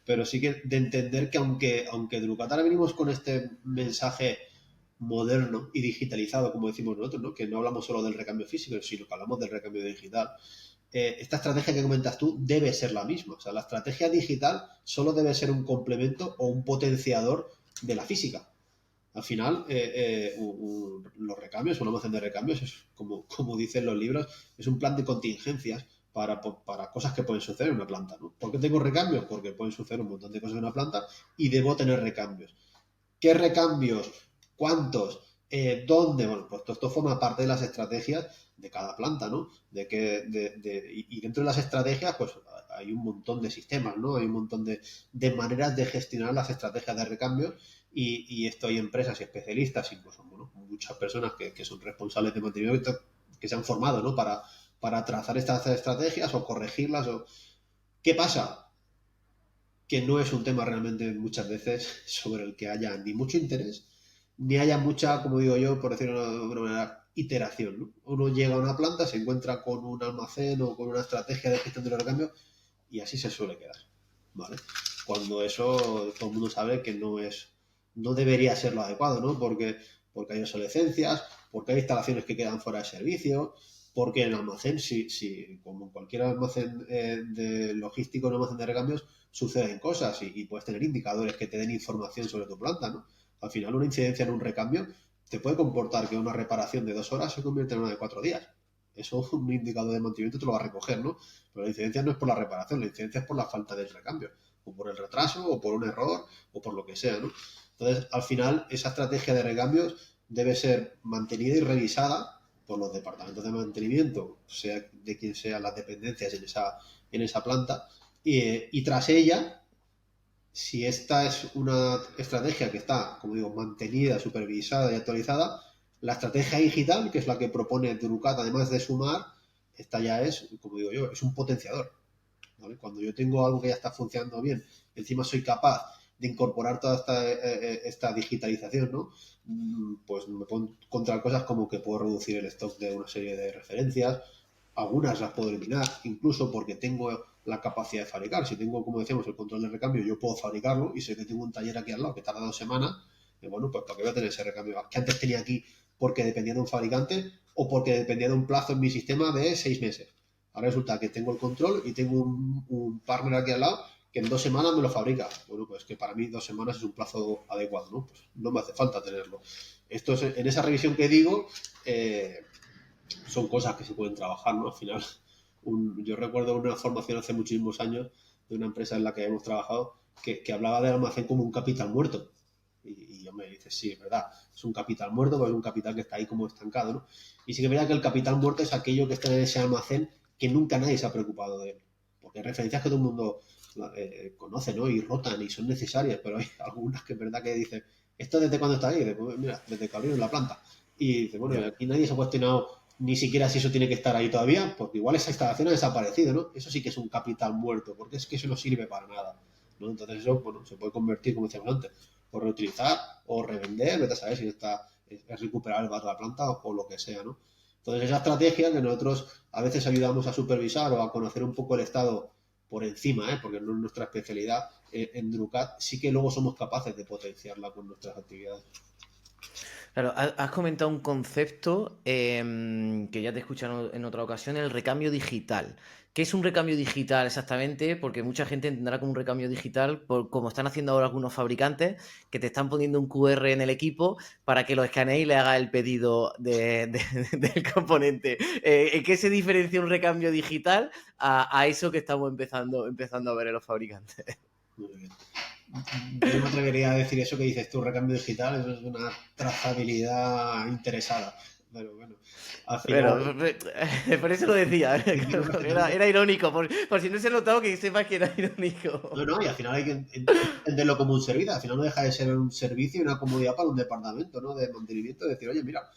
pero sí que de entender que aunque de Lucatara venimos con este mensaje moderno y digitalizado, como decimos nosotros, ¿no? Que no hablamos solo del recambio físico, sino que hablamos del recambio digital, esta estrategia que comentas tú debe ser la misma. O sea, la estrategia digital solo debe ser un complemento o un potenciador de la física. Al final, los recambios, un almacén de recambios, es como dicen los libros, es un plan de contingencias para cosas que pueden suceder en una planta, ¿no? ¿Por qué tengo recambios? Porque pueden suceder un montón de cosas en una planta y debo tener recambios. ¿Qué recambios? ¿Cuántos? ¿Dónde? Bueno, pues todo esto forma parte de las estrategias de cada planta, ¿no? Y dentro de las estrategias, pues hay un montón de sistemas, ¿no? Hay un montón de maneras de gestionar las estrategias de recambio y esto hay empresas y especialistas, incluso, bueno, muchas personas que son responsables de mantenimiento que se han formado, ¿no? Para trazar estas estrategias o corregirlas. ¿Qué pasa? Que no es un tema realmente muchas veces sobre el que haya ni mucho interés, ni haya mucha, como digo yo, por decirlo de una manera, iteración, ¿no? Uno llega a una planta, se encuentra con un almacén o con una estrategia de gestión de los recambios y así se suele quedar, ¿vale? Cuando eso todo el mundo sabe que no debería ser lo adecuado, ¿no? Porque hay obsolescencias, porque hay instalaciones que quedan fuera de servicio, porque en el almacén, como en cualquier almacén de logístico, en un almacén de recambios, suceden cosas y puedes tener indicadores que te den información sobre tu planta, ¿no? Al final, una incidencia en un recambio te puede comportar que una reparación de 2 horas se convierta en una de 4 días. Eso un indicador de mantenimiento te lo va a recoger, ¿no? Pero la incidencia no es por la reparación, la incidencia es por la falta del recambio, o por el retraso, o por un error, o por lo que sea, ¿no? Entonces, al final, esa estrategia de recambios debe ser mantenida y revisada por los departamentos de mantenimiento, sea de quien sean las dependencias en esa planta, y tras ella, si esta es una estrategia que está, como digo, mantenida, supervisada y actualizada, la estrategia digital, que es la que propone Drucat, además de sumar, esta ya es, como digo yo, es un potenciador. ¿Vale? Cuando yo tengo algo que ya está funcionando bien, encima soy capaz de incorporar toda esta digitalización, ¿no? Pues me puedo encontrar cosas como que puedo reducir el stock de una serie de referencias, algunas las puedo eliminar, incluso porque tengo la capacidad de fabricar. Si tengo, como decíamos, el control de recambio, yo puedo fabricarlo y sé que tengo un taller aquí al lado que tarda 2 semanas, y bueno, pues ¿para qué voy a tener ese recambio que antes tenía aquí porque dependía de un fabricante o porque dependía de un plazo en mi sistema de 6 meses? Ahora resulta que tengo el control y tengo un partner aquí al lado que en 2 semanas me lo fabrica. Bueno, pues que para mí 2 semanas es un plazo adecuado, ¿no? Pues no me hace falta tenerlo. Esto es, en esa revisión que digo, son cosas que se pueden trabajar, ¿no? Al final, yo recuerdo una formación hace muchísimos años de una empresa en la que hemos trabajado que hablaba del almacén como un capital muerto. Y yo me dice, sí, es verdad, es un capital muerto, pero es un capital que está ahí como estancado, ¿no? Y sí que es verdad que el capital muerto es aquello que está en ese almacén que nunca nadie se ha preocupado de él. Porque hay referencias que todo el mundo conoce, ¿no? Y rotan y son necesarias, pero hay algunas que es verdad que dicen, ¿esto desde cuándo está ahí? Dice, pues mira, desde que abrieron la planta. Y dice, bueno, Ya. aquí nadie se ha cuestionado ni siquiera si eso tiene que estar ahí todavía, porque igual esa instalación ha desaparecido, ¿no? Eso sí que es un capital muerto, porque es que eso no sirve para nada, ¿no? Entonces eso, bueno, se puede convertir, como decíamos antes, o reutilizar, o revender, vete a saber si está, es recuperar el valor de la planta o lo que sea, ¿no? Entonces esa estrategia que nosotros a veces ayudamos a supervisar o a conocer un poco el estado por encima, porque no es nuestra especialidad, en Drucat sí que luego somos capaces de potenciarla con nuestras actividades. Claro, has comentado un concepto que ya te he escuchado en otra ocasión, el recambio digital. ¿Qué es un recambio digital exactamente? Porque mucha gente entenderá como un recambio digital, como están haciendo ahora algunos fabricantes, que te están poniendo un QR en el equipo para que lo escanees y le hagas el pedido del componente. ¿En qué se diferencia un recambio digital a eso que estamos empezando a ver en los fabricantes? Muy bien. Yo no me atrevería a decir eso que dices tú, recambio digital, eso es una trazabilidad interesada. Pero bueno, al Bueno, final. por eso lo decía, Entiendo perfectamente. era irónico, por si no se ha notado que sepas que era irónico. No, no, y al final hay que entenderlo como un servicio. Al final no deja de ser un servicio y una comodidad para un departamento, ¿no? De mantenimiento. Decir, oye, mira,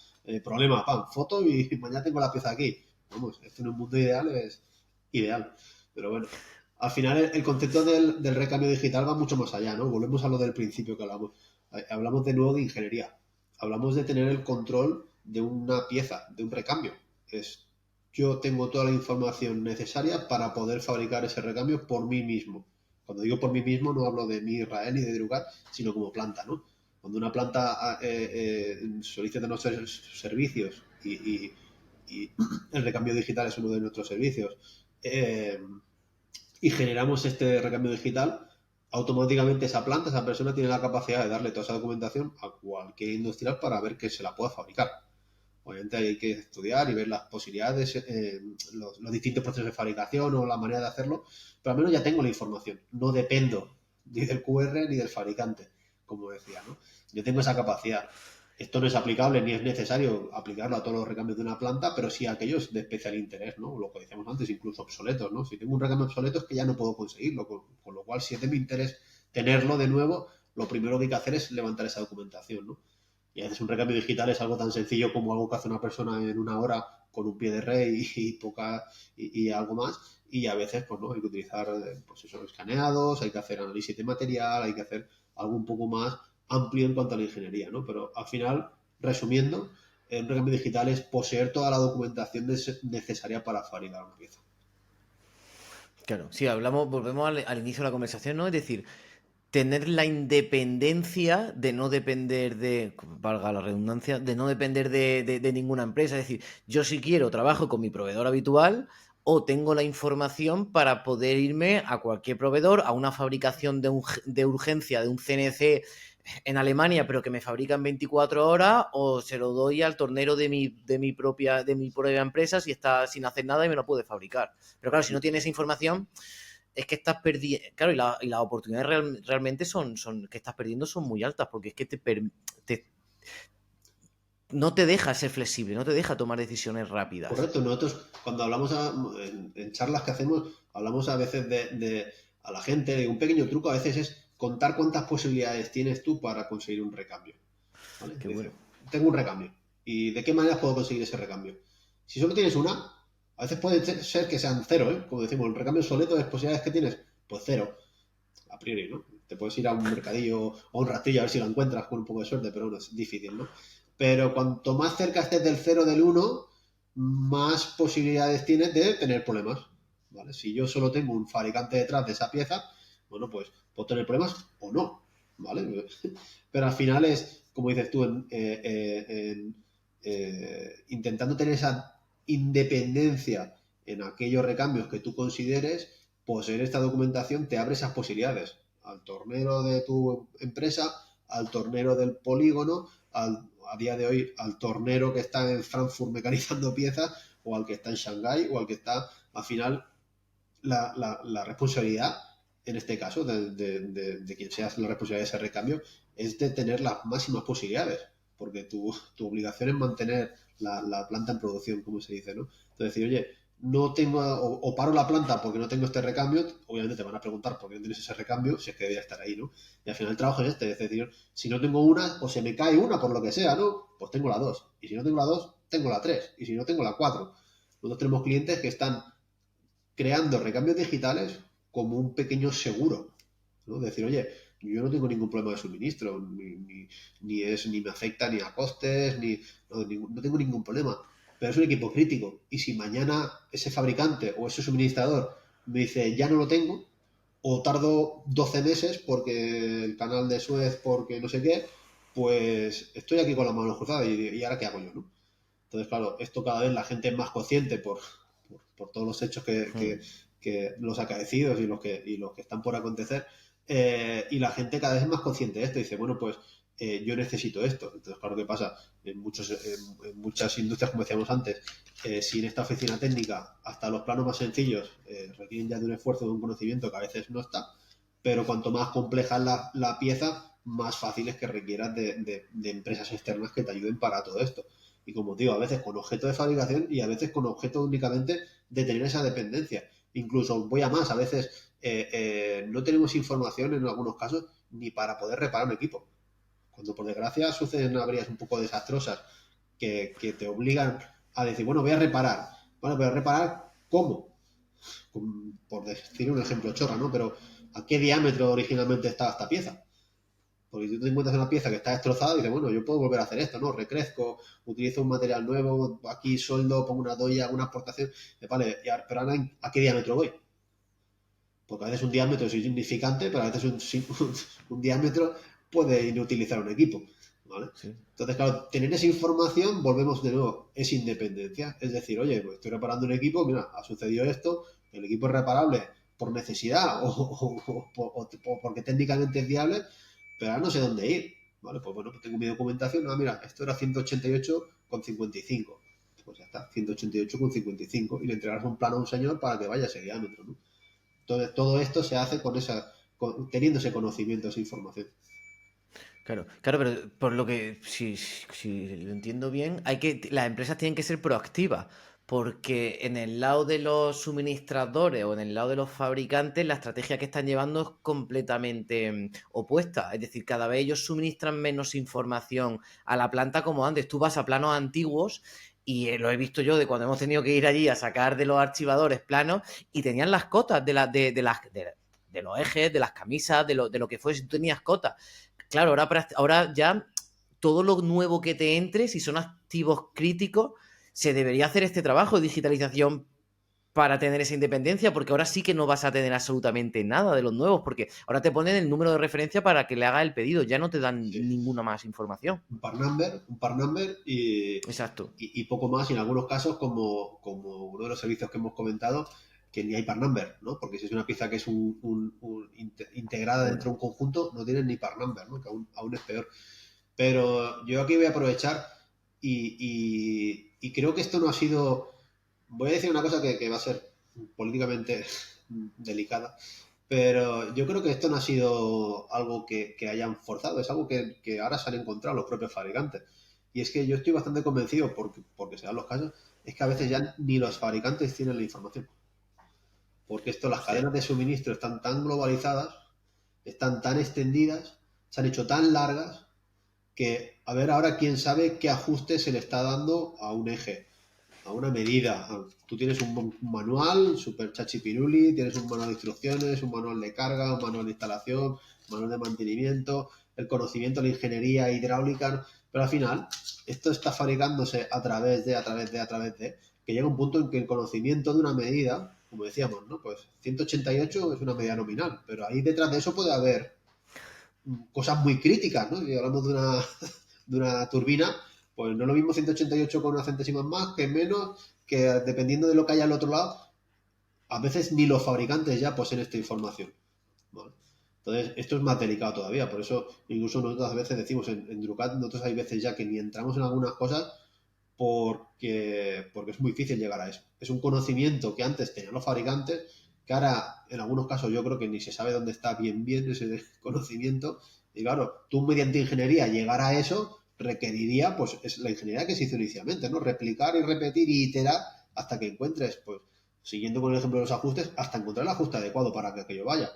problema, pam, foto y mañana tengo la pieza aquí. Vamos, esto en un mundo ideal es ideal. Pero bueno, al final el concepto del recambio digital va mucho más allá, ¿no? Volvemos a lo del principio que hablamos. Hablamos de nuevo de ingeniería. Hablamos de tener el control de una pieza, de un recambio. Es, yo tengo toda la información necesaria para poder fabricar ese recambio por mí mismo. Cuando digo por mí mismo no hablo de mi Israel ni de Drugat, sino como planta, ¿no? Cuando una planta solicita nuestros servicios y el recambio digital es uno de nuestros servicios, y generamos este recambio digital, automáticamente esa planta, esa persona tiene la capacidad de darle toda esa documentación a cualquier industrial para ver que se la pueda fabricar. Obviamente hay que estudiar y ver las posibilidades, los distintos procesos de fabricación o la manera de hacerlo, pero al menos ya tengo la información. No dependo ni del QR ni del fabricante, como decía, ¿no? Yo tengo esa capacidad. Esto no es aplicable ni es necesario aplicarlo a todos los recambios de una planta, pero sí a aquellos de especial interés, ¿no? Lo que decíamos antes, incluso obsoletos, ¿no? Si tengo un recambio obsoleto es que ya no puedo conseguirlo, con lo cual si es de mi interés tenerlo de nuevo, lo primero que hay que hacer es levantar esa documentación, ¿no? Y a veces un recambio digital es algo tan sencillo como algo que hace una persona en una hora con un pie de rey y algo más. Y a veces, pues no, hay que utilizar pues esos escaneados, hay que hacer análisis de material, hay que hacer algo un poco más amplio en cuanto a la ingeniería, ¿no? Pero al final, resumiendo, un recambio digital es poseer toda la documentación necesaria para fabricar una pieza. Claro, sí, volvemos al inicio de la conversación, ¿no? Es decir, tener la independencia de no depender de, valga la redundancia, de no depender de ninguna empresa. Es decir, yo si quiero trabajo con mi proveedor habitual o tengo la información para poder irme a cualquier proveedor, a una fabricación de urgencia de un CNC en Alemania, pero que me fabrica en 24 horas, o se lo doy al tornero de mi propia empresa si está sin hacer nada y me lo puede fabricar. Pero claro, si no tienes esa información, es que estás perdiendo. Claro, y las oportunidades realmente son que estás perdiendo son muy altas, porque es que te, no te deja ser flexible, no te deja tomar decisiones rápidas. Correcto, nosotros cuando hablamos en charlas que hacemos, hablamos a veces a la gente de un pequeño truco, a veces es contar cuántas posibilidades tienes tú para conseguir un recambio. ¿Vale? Qué Dice, bueno. tengo un recambio. ¿Y de qué manera puedo conseguir ese recambio? Si solo tienes una, a veces puede ser que sean cero, ¿eh? Como decimos, el recambio obsoleto de posibilidades que tienes, pues cero, a priori, ¿no? Te puedes ir a un mercadillo o a un rastrillo a ver si lo encuentras con un poco de suerte, pero bueno, es difícil, ¿no? Pero cuanto más cerca estés del cero del uno, más posibilidades tienes de tener problemas, ¿vale? Si yo solo tengo un fabricante detrás de esa pieza, bueno, pues puedo tener problemas o no, ¿vale? Pero al final es, como dices tú, intentando tener esa independencia en aquellos recambios que tú consideres, poseer esta documentación te abre esas posibilidades. Al tornero de tu empresa, al tornero del polígono, a día de hoy al tornero que está en Frankfurt mecanizando piezas, o al que está en Shanghái, o al que está, al final, la responsabilidad, en este caso, de quien sea la responsabilidad de ese recambio, es de tener las máximas posibilidades, porque tu obligación es mantener la planta en producción, como se dice, ¿no? Entonces, decir, oye, no tengo, o paro la planta porque no tengo este recambio, obviamente te van a preguntar por qué no tienes ese recambio, si es que debería estar ahí, ¿no? Y al final el trabajo es este, es decir, si no tengo una, o se me cae una por lo que sea, ¿no? Pues tengo la dos. Y si no tengo la dos, tengo la tres. Y si no tengo la cuatro. Nosotros tenemos clientes que están creando recambios digitales como un pequeño seguro, ¿no? Decir, oye, yo no tengo ningún problema de suministro, ni me afecta ni a costes, no tengo ningún problema, pero es un equipo crítico y si mañana ese fabricante o ese suministrador me dice ya no lo tengo, o tardo 12 meses porque el canal de Suez, porque no sé qué, pues estoy aquí con las manos cruzadas y ahora qué hago yo, ¿no? Entonces, claro, esto cada vez la gente es más consciente por todos los hechos que los acaecidos y los que están por acontecer, y la gente cada vez es más consciente de esto. Dice, bueno, pues yo necesito esto. Entonces, claro, ¿qué pasa? En muchas industrias, como decíamos antes, sin esta oficina técnica, hasta los planos más sencillos requieren ya de un esfuerzo, de un conocimiento que a veces no está, pero cuanto más compleja es la pieza, más fácil es que requieras de empresas externas que te ayuden para todo esto. Y como digo, a veces con objeto de fabricación y a veces con objeto únicamente de tener esa dependencia. Incluso voy a más, a veces no tenemos información en algunos casos ni para poder reparar un equipo. Cuando por desgracia suceden averías un poco desastrosas que te obligan a decir, bueno, voy a reparar. Bueno, pero reparar, ¿cómo? Por decir un ejemplo chorra, ¿no? Pero ¿a qué diámetro originalmente estaba esta pieza? Porque si tú te encuentras una pieza que está destrozada, dices, bueno, yo puedo volver a hacer esto, ¿no? Recrezco, utilizo un material nuevo, aquí sueldo, pongo una doya, una exportación, vale, pero ahora ¿a qué diámetro voy? Porque a veces un diámetro es insignificante, pero a veces un diámetro puede inutilizar un equipo, ¿vale? Sí. Entonces, claro, tener esa información, volvemos de nuevo, es independencia. Es decir, oye, pues estoy reparando un equipo, mira, ha sucedido esto, el equipo es reparable por necesidad o porque técnicamente es viable, pero ahora no sé dónde ir, ¿vale? Pues bueno, pues tengo mi documentación, mira, esto era 188,55. Pues ya está, 188,55 y le entregarás un plano a un señor para que vaya ese diámetro, ¿no? Entonces, todo esto se hace teniendo ese conocimiento, esa información. Claro, claro, pero por lo que, si lo entiendo bien, las empresas tienen que ser proactivas, porque en el lado de los suministradores o en el lado de los fabricantes, la estrategia que están llevando es completamente opuesta. Es decir, cada vez ellos suministran menos información a la planta como antes. Tú vas a planos antiguos y lo he visto yo de cuando hemos tenido que ir allí a sacar de los archivadores planos y tenían las cotas de los ejes, de las camisas, de lo que fuese, tú tenías cotas. Claro, ahora ya todo lo nuevo que te entre, si son activos críticos, se debería hacer este trabajo de digitalización para tener esa independencia, porque ahora sí que no vas a tener absolutamente nada de los nuevos, porque ahora te ponen el número de referencia para que le haga el pedido, ya no te dan Sí. ninguna más información. Un par number Exacto. y poco más, y en algunos casos, como uno de los servicios que hemos comentado, que ni hay par number, ¿no? Porque si es una pieza que es integrada dentro de un conjunto, no tienen ni par number, ¿no? Que aún es peor. Pero yo aquí voy a aprovechar y creo que esto no ha sido. Voy a decir una cosa que va a ser políticamente delicada, pero yo creo que esto no ha sido algo que hayan forzado, es algo que ahora se han encontrado los propios fabricantes. Y es que yo estoy bastante convencido, porque se dan los casos, es que a veces ya ni los fabricantes tienen la información. Porque las Sí. cadenas de suministro están tan globalizadas, están tan extendidas, se han hecho tan largas, que a ver ahora quién sabe qué ajuste se le está dando a un eje, a una medida. Tú tienes un manual super chachipiruli, tienes un manual de instrucciones, un manual de carga, un manual de instalación, un manual de mantenimiento, el conocimiento de la ingeniería hidráulica, pero al final esto está fabricándose a través de, que llega un punto en que el conocimiento de una medida, como decíamos, ¿no? Pues 188 es una medida nominal, pero ahí detrás de eso puede haber cosas muy críticas, ¿no? Si hablamos de una turbina, pues no es lo mismo 188 con unas centésimas más que menos, que dependiendo de lo que haya al otro lado, a veces ni los fabricantes ya poseen esta información. ¿Vale? Entonces, esto es más delicado todavía, por eso incluso nosotros a veces decimos en Drucat, nosotros hay veces ya que ni entramos en algunas cosas porque es muy difícil llegar a eso. Es un conocimiento que antes tenían los fabricantes, que ahora en algunos casos yo creo que ni se sabe dónde está bien ese conocimiento. Y claro, tú mediante ingeniería llegar a eso requeriría, pues, es la ingeniería que se hizo inicialmente, ¿no? Replicar y repetir y iterar hasta que encuentres, pues, siguiendo con el ejemplo de los ajustes, hasta encontrar el ajuste adecuado para que aquello vaya.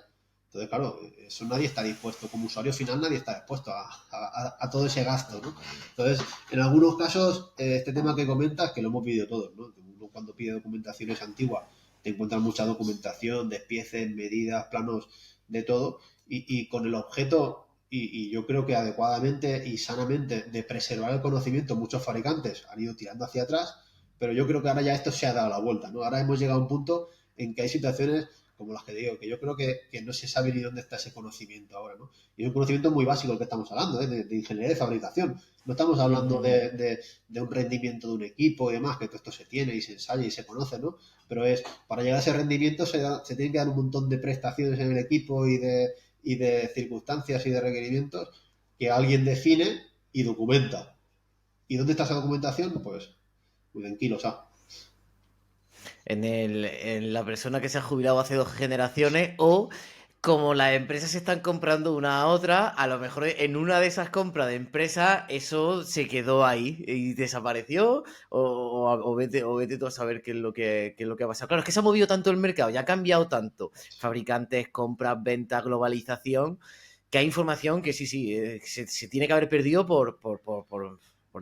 Entonces, claro, eso nadie está dispuesto, como usuario final nadie está dispuesto a todo ese gasto, ¿no? Entonces, en algunos casos, este tema que comentas, que lo hemos vivido todos, ¿no? Uno cuando pide documentaciones antiguas, te encuentras mucha documentación, despieces, medidas, planos, de todo, y con el objeto, y yo creo que adecuadamente y sanamente, de preservar el conocimiento, muchos fabricantes han ido tirando hacia atrás, pero yo creo que ahora ya esto se ha dado la vuelta, ¿no? Ahora hemos llegado a un punto en que hay situaciones como las que digo, que yo creo que no se sabe ni dónde está ese conocimiento ahora, ¿no? Y es un conocimiento muy básico el que estamos hablando, ¿eh? De ingeniería de fabricación. No estamos hablando de un rendimiento de un equipo y demás, que todo esto se tiene y se ensaya y se conoce, ¿no? Pero es, para llegar a ese rendimiento se tienen que dar un montón de prestaciones en el equipo y de circunstancias y de requerimientos que alguien define y documenta. ¿Y dónde está esa documentación? Pues en kilos A. En la persona que se ha jubilado hace 2 generaciones, o como las empresas se están comprando una a otra, a lo mejor en una de esas compras de empresas eso se quedó ahí y desapareció, o vete tú a saber qué es lo que ha pasado. Claro, es que se ha movido tanto el mercado, ya ha cambiado tanto. Fabricantes, compras, ventas, globalización, que hay información que sí, se tiene que haber perdido por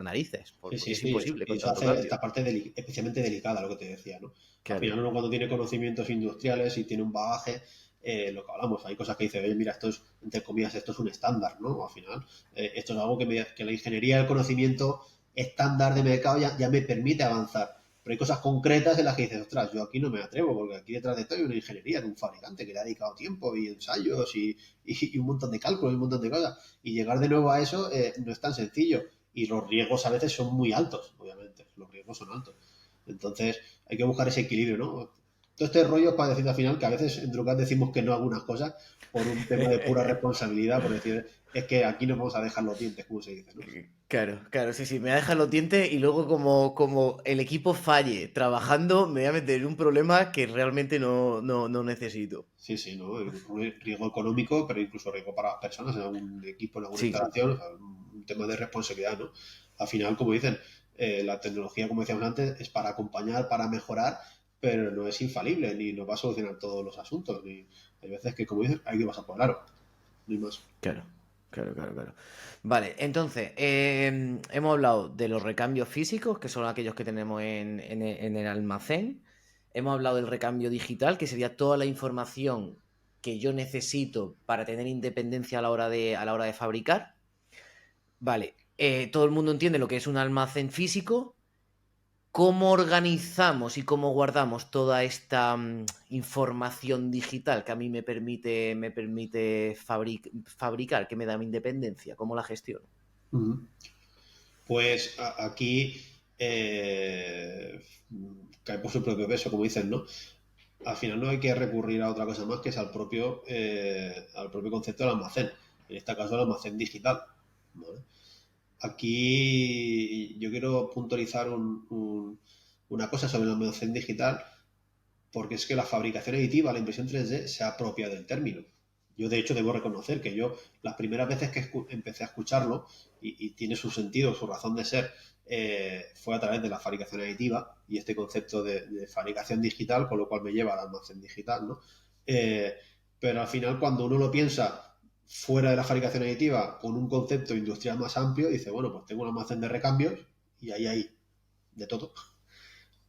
narices, Sí, porque sí, es sí, imposible y con eso tanto hace cambio. esta parte especialmente delicada, lo que te decía, ¿no? Al Claro. final uno cuando tiene conocimientos industriales y tiene un bagaje, lo que hablamos, hay cosas que dice, oye, mira, esto es, entre comillas, esto es un estándar, ¿no? Al final, esto es algo que la ingeniería del conocimiento estándar de mercado ya me permite avanzar. Pero hay cosas concretas en las que dices, ostras, yo aquí no me atrevo, porque aquí detrás de todo hay una ingeniería de un fabricante que le ha dedicado tiempo y ensayos y un montón de cálculos y un montón de cosas. Y llegar de nuevo a eso no es tan sencillo y los riesgos a veces son muy altos, obviamente, los riesgos son altos. Entonces hay que buscar ese equilibrio, ¿no? Todo este rollo para decir al final que a veces en Drucat decimos que no a algunas cosas por un tema de pura responsabilidad, por decir, es que aquí nos vamos a dejar los dientes, como se dice, ¿no? Claro, claro, sí, me dejan los dientes y luego como el equipo falle trabajando, me voy a meter en un problema que realmente no necesito. Sí, sí, ¿no? Un riesgo económico, pero incluso riesgo para las personas en algún equipo, en alguna Sí, instalación, o sea, un tema de responsabilidad, ¿no? Al final, como dicen, la tecnología, como decíamos antes, es para acompañar, para mejorar, pero no es infalible, ni nos va a solucionar todos los asuntos. Ni, hay veces que, como dicen, hay que pasar por claro, ni más. claro, claro. Vale, entonces, hemos hablado de los recambios físicos, que son aquellos que tenemos en el almacén. Hemos hablado del recambio digital, que sería toda la información que yo necesito para tener independencia a la hora de fabricar. Vale, todo el mundo entiende lo que es un almacén físico. ¿Cómo organizamos y cómo guardamos toda esta información digital que a mí me permite fabricar, que me da mi independencia? ¿Cómo la gestiono? Uh -huh. Pues aquí cae por su propio peso, como dicen, ¿no? Al final no hay que recurrir a otra cosa más que es al propio concepto del almacén. En este caso, el almacén digital. ¿Vale? Aquí yo quiero puntualizar una cosa sobre el almacén digital, porque es que la fabricación aditiva, la impresión 3D, se apropia del término. Yo, de hecho, debo reconocer que yo, las primeras veces que empecé a escucharlo, y tiene su sentido, su razón de ser, fue a través de la fabricación aditiva y este concepto de fabricación digital, con lo cual me lleva al almacén digital, ¿no? Eh, pero al final, cuando uno lo piensa fuera de la fabricación aditiva, con un concepto industrial más amplio, dice, bueno, pues tengo un almacén de recambios y ahí hay de todo.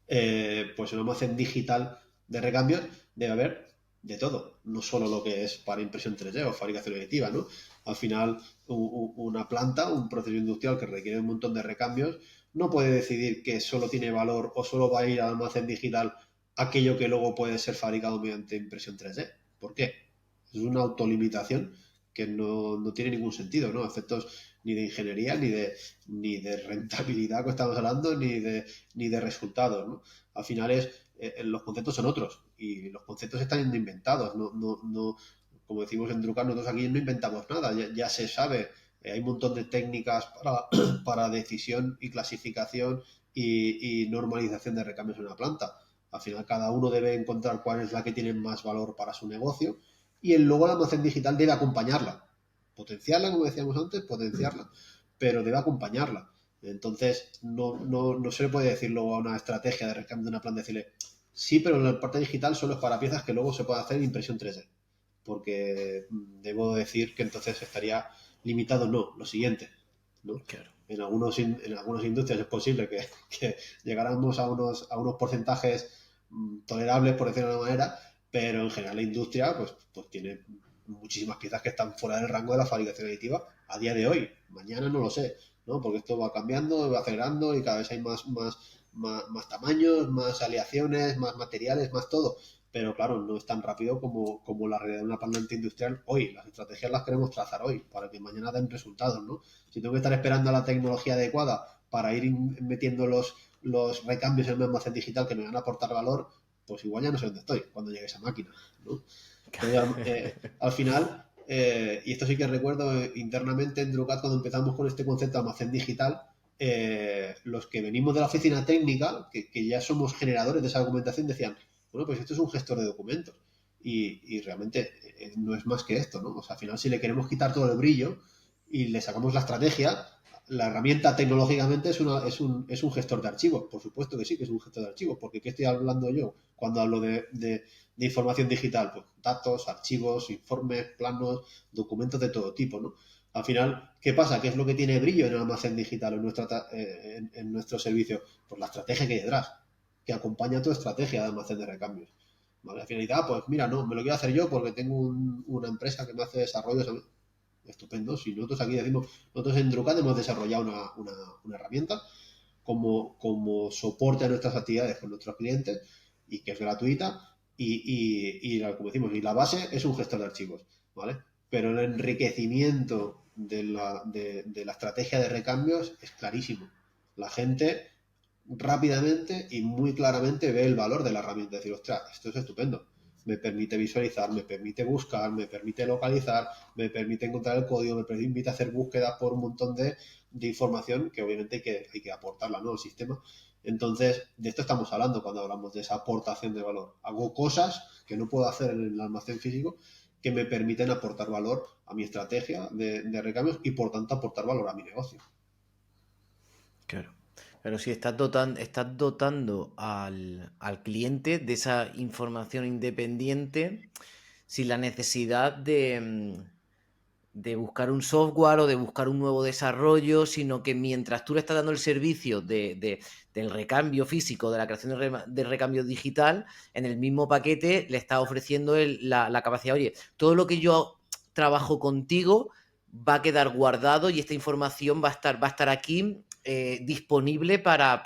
Pues en un almacén digital de recambios debe haber de todo, no solo lo que es para impresión 3D o fabricación aditiva, ¿no? Al final, una planta, un proceso industrial que requiere un montón de recambios, no puede decidir que solo tiene valor o solo va a ir al almacén digital aquello que luego puede ser fabricado mediante impresión 3D. ¿Por qué? Es una autolimitación que no tiene ningún sentido, ¿no? Efectos ni de ingeniería, ni de rentabilidad que estamos hablando, ni de resultados, ¿no? Al final los conceptos son otros y los conceptos están inventados, no, como decimos en Drucker, nosotros aquí no inventamos nada, ya se sabe, hay un montón de técnicas para decisión y clasificación y normalización de recambios en una planta. Al final cada uno debe encontrar cuál es la que tiene más valor para su negocio y luego el almacén digital debe acompañarla. Potenciarla, como decíamos antes, potenciarla, pero debe acompañarla. Entonces, no se le puede decir luego a una estrategia de recambio de una planta, decirle, sí, pero la parte digital solo es para piezas que luego se puede hacer impresión 3D. Porque debo decir que entonces estaría limitado, no, lo siguiente, ¿no? Claro. En algunas industrias es posible que llegáramos a unos porcentajes tolerables, por decirlo de alguna manera, pero en general la industria pues tiene muchísimas piezas que están fuera del rango de la fabricación aditiva a día de hoy. Mañana no lo sé, ¿no? Porque esto va cambiando, va acelerando y cada vez hay más tamaños, más aleaciones, más materiales, más todo. Pero claro, no es tan rápido como la realidad de una planta industrial hoy. Las estrategias las queremos trazar hoy para que mañana den resultados, ¿no? Si tengo que estar esperando a la tecnología adecuada para ir metiendo los recambios en un almacén digital que me van a aportar valor, pues igual ya no sé dónde estoy cuando llegue esa máquina, ¿no? Entonces, al final, y esto sí que recuerdo internamente en Drucat cuando empezamos con este concepto de almacén digital, los que venimos de la oficina técnica, que ya somos generadores de esa documentación, decían, bueno, pues esto es un gestor de documentos. Y realmente no es más que esto, ¿no? O sea, al final si le queremos quitar todo el brillo y le sacamos la estrategia, la herramienta tecnológicamente es un gestor de archivos. Por supuesto que sí, que es un gestor de archivos, porque ¿qué estoy hablando yo cuando hablo de información digital? Pues datos, archivos, informes, planos, documentos de todo tipo, ¿no? Al final, ¿qué pasa? ¿Qué es lo que tiene brillo en el almacén digital, en nuestro servicio? Pues la estrategia que hay detrás, que acompaña tu estrategia de almacén de recambios. ¿Vale? La finalidad, pues mira, no, me lo quiero hacer yo porque tengo una empresa que me hace desarrollos. Estupendo. Si nosotros aquí decimos, nosotros en Drucat hemos desarrollado una herramienta como soporte a nuestras actividades con nuestros clientes y que es gratuita como decimos, y la base es un gestor de archivos, ¿vale? Pero el enriquecimiento de la estrategia de recambios es clarísimo. La gente rápidamente y muy claramente ve el valor de la herramienta. Decir, ostras, esto es estupendo. Me permite visualizar, me permite buscar, me permite localizar, me permite encontrar el código, me permite hacer búsquedas por un montón de información que obviamente hay que aportarla, ¿no?, al sistema. Entonces, de esto estamos hablando cuando hablamos de esa aportación de valor. Hago cosas que no puedo hacer en el almacén físico que me permiten aportar valor a mi estrategia de recambios y por tanto aportar valor a mi negocio. Claro. Pero si estás dotando al cliente de esa información independiente sin la necesidad de buscar un software o de buscar un nuevo desarrollo, sino que mientras tú le estás dando el servicio del recambio físico, de la creación de recambio digital, en el mismo paquete le estás ofreciendo la capacidad, oye, todo lo que yo trabajo contigo va a quedar guardado y esta información va a estar aquí disponible para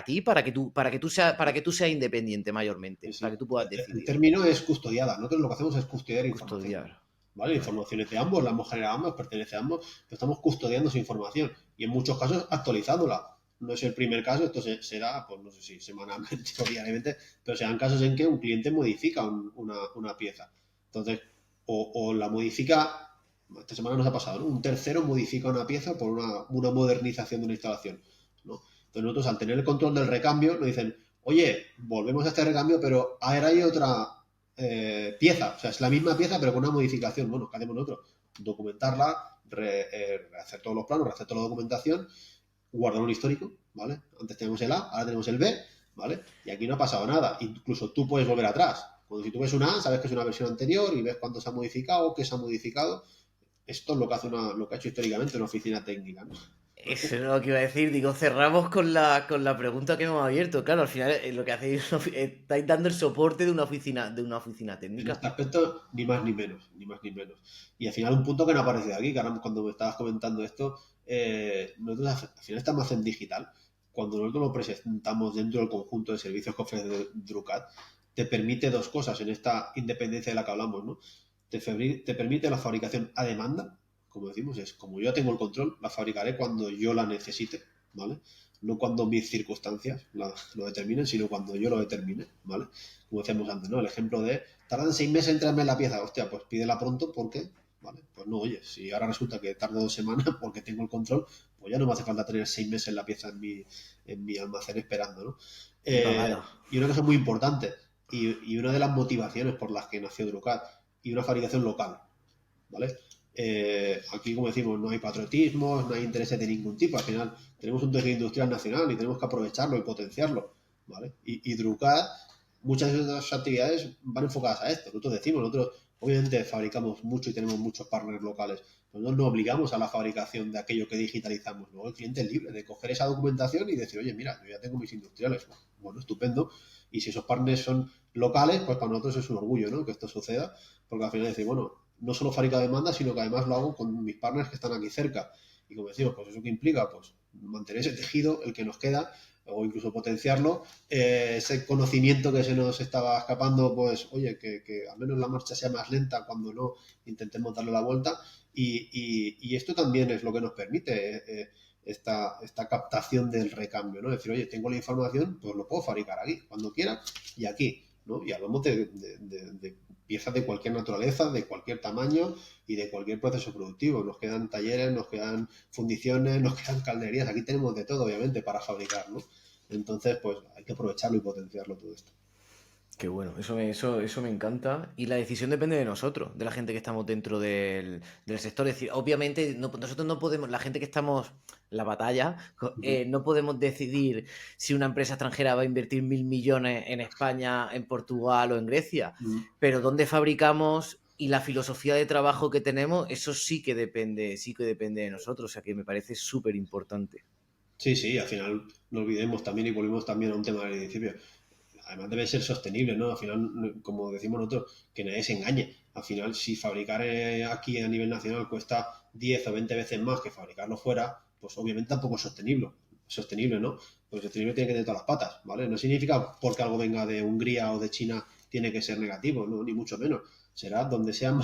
ti, para que tú seas independiente mayormente, para que tú puedas El decidir. término es custodiada. Nosotros lo que hacemos es custodiar información. Custodiar. ¿Vale? La Vale. información es de ambos, la hemos generado ambos, pertenece a ambos, pero estamos custodiando su información y en muchos casos actualizándola. No es el primer caso, esto será, pues no sé si semanalmente o diariamente, pero serán casos en que un cliente modifica una pieza. Entonces, o la modifica, esta semana nos ha pasado, ¿no? Un tercero modifica una pieza por una modernización de una instalación, ¿no? Entonces nosotros al tener el control del recambio nos dicen, oye, volvemos a este recambio, pero ahora hay otra pieza, o sea, es la misma pieza pero con una modificación. Bueno, ¿qué hacemos nosotros? Documentarla, rehacer todos los planos, rehacer toda la documentación, guardar un histórico, ¿vale? Antes teníamos el A, ahora tenemos el B, ¿vale? Y aquí no ha pasado nada. Incluso tú puedes volver atrás. Cuando si tú ves una A, sabes que es una versión anterior y ves cuándo se ha modificado, qué se ha modificado. Esto es lo que ha hecho históricamente una oficina técnica, ¿no? Eso es lo que iba a decir. Digo, cerramos con la pregunta que hemos abierto. Claro, al final lo que hacéis estáis dando el soporte de una oficina En técnica. este aspecto, ni más ni menos, ni más ni menos. Y al final un punto que no ha aparecido aquí, que ahora cuando me estabas comentando esto, nosotros al final este almacén digital, cuando nosotros lo presentamos dentro del conjunto de servicios que ofrece Drucat, te permite dos cosas en esta independencia de la que hablamos, ¿no? Te permite la fabricación a demanda, como decimos, es como yo ya tengo el control, la fabricaré cuando yo la necesite, ¿vale? No cuando mis circunstancias lo determinen, sino cuando yo lo determine, ¿vale? Como decíamos antes, ¿no? El ejemplo de, tardan 6 meses en traerme la pieza, hostia, pues pídela pronto porque, ¿vale? Pues no, oye, si ahora resulta que tarda 2 semanas porque tengo el control, pues ya no me hace falta tener 6 meses la pieza en mi almacén esperando, ¿no? Claro. Y una cosa muy importante, y una de las motivaciones por las que nació Drucat, y una fabricación local, ¿vale? Aquí, como decimos, no hay patriotismo, no hay intereses de ningún tipo. Al final, tenemos un tejido industrial nacional y tenemos que aprovecharlo y potenciarlo, ¿vale? Y Drucat, muchas de esas actividades van enfocadas a esto. Nosotros decimos, nosotros obviamente fabricamos mucho y tenemos muchos partners locales. Nosotros no obligamos a la fabricación de aquello que digitalizamos. Luego el cliente es libre de coger esa documentación y decir, oye, mira, yo ya tengo mis industriales. Bueno, estupendo. Y si esos partners son locales, pues para nosotros es un orgullo, ¿no? Que esto suceda, porque al final decir, bueno, no solo fabrico a demanda, sino que además lo hago con mis partners que están aquí cerca. Y como decimos, pues eso que implica, pues mantener ese tejido, el que nos queda, o incluso potenciarlo, ese conocimiento que se nos estaba escapando, pues oye, que al menos la marcha sea más lenta cuando no intentemos darle la vuelta. Y esto también es lo que nos permite esta captación del recambio, ¿no? Es decir, oye, tengo la información, pues lo puedo fabricar aquí, cuando quiera y aquí, ¿no? Y hablamos de piezas de cualquier naturaleza, de cualquier tamaño y de cualquier proceso productivo. Nos quedan talleres, nos quedan fundiciones, nos quedan calderías. Aquí tenemos de todo, obviamente, para fabricar, ¿no? Entonces, pues hay que aprovecharlo y potenciarlo todo esto. Qué bueno, eso me encanta. Y la decisión depende de nosotros, de la gente que estamos dentro del sector. Es decir, obviamente nosotros no podemos, la gente que estamos en la batalla, no podemos decidir si una empresa extranjera va a invertir 1.000 millones en España, en Portugal o en Grecia. Pero dónde fabricamos y la filosofía de trabajo que tenemos, eso sí que depende de nosotros. O sea que me parece súper importante. Sí, sí, al final no olvidemos también y volvemos también a un tema del principio. Además debe ser sostenible, ¿no? Al final, como decimos nosotros, que nadie se engañe. Al final, si fabricar aquí a nivel nacional cuesta 10 o 20 veces más que fabricarlo fuera, pues obviamente tampoco es sostenible, ¿no? Pues sostenible tiene que tener todas las patas, ¿vale? No significa porque algo venga de Hungría o de China tiene que ser negativo, ¿no? Ni mucho menos. Será donde sea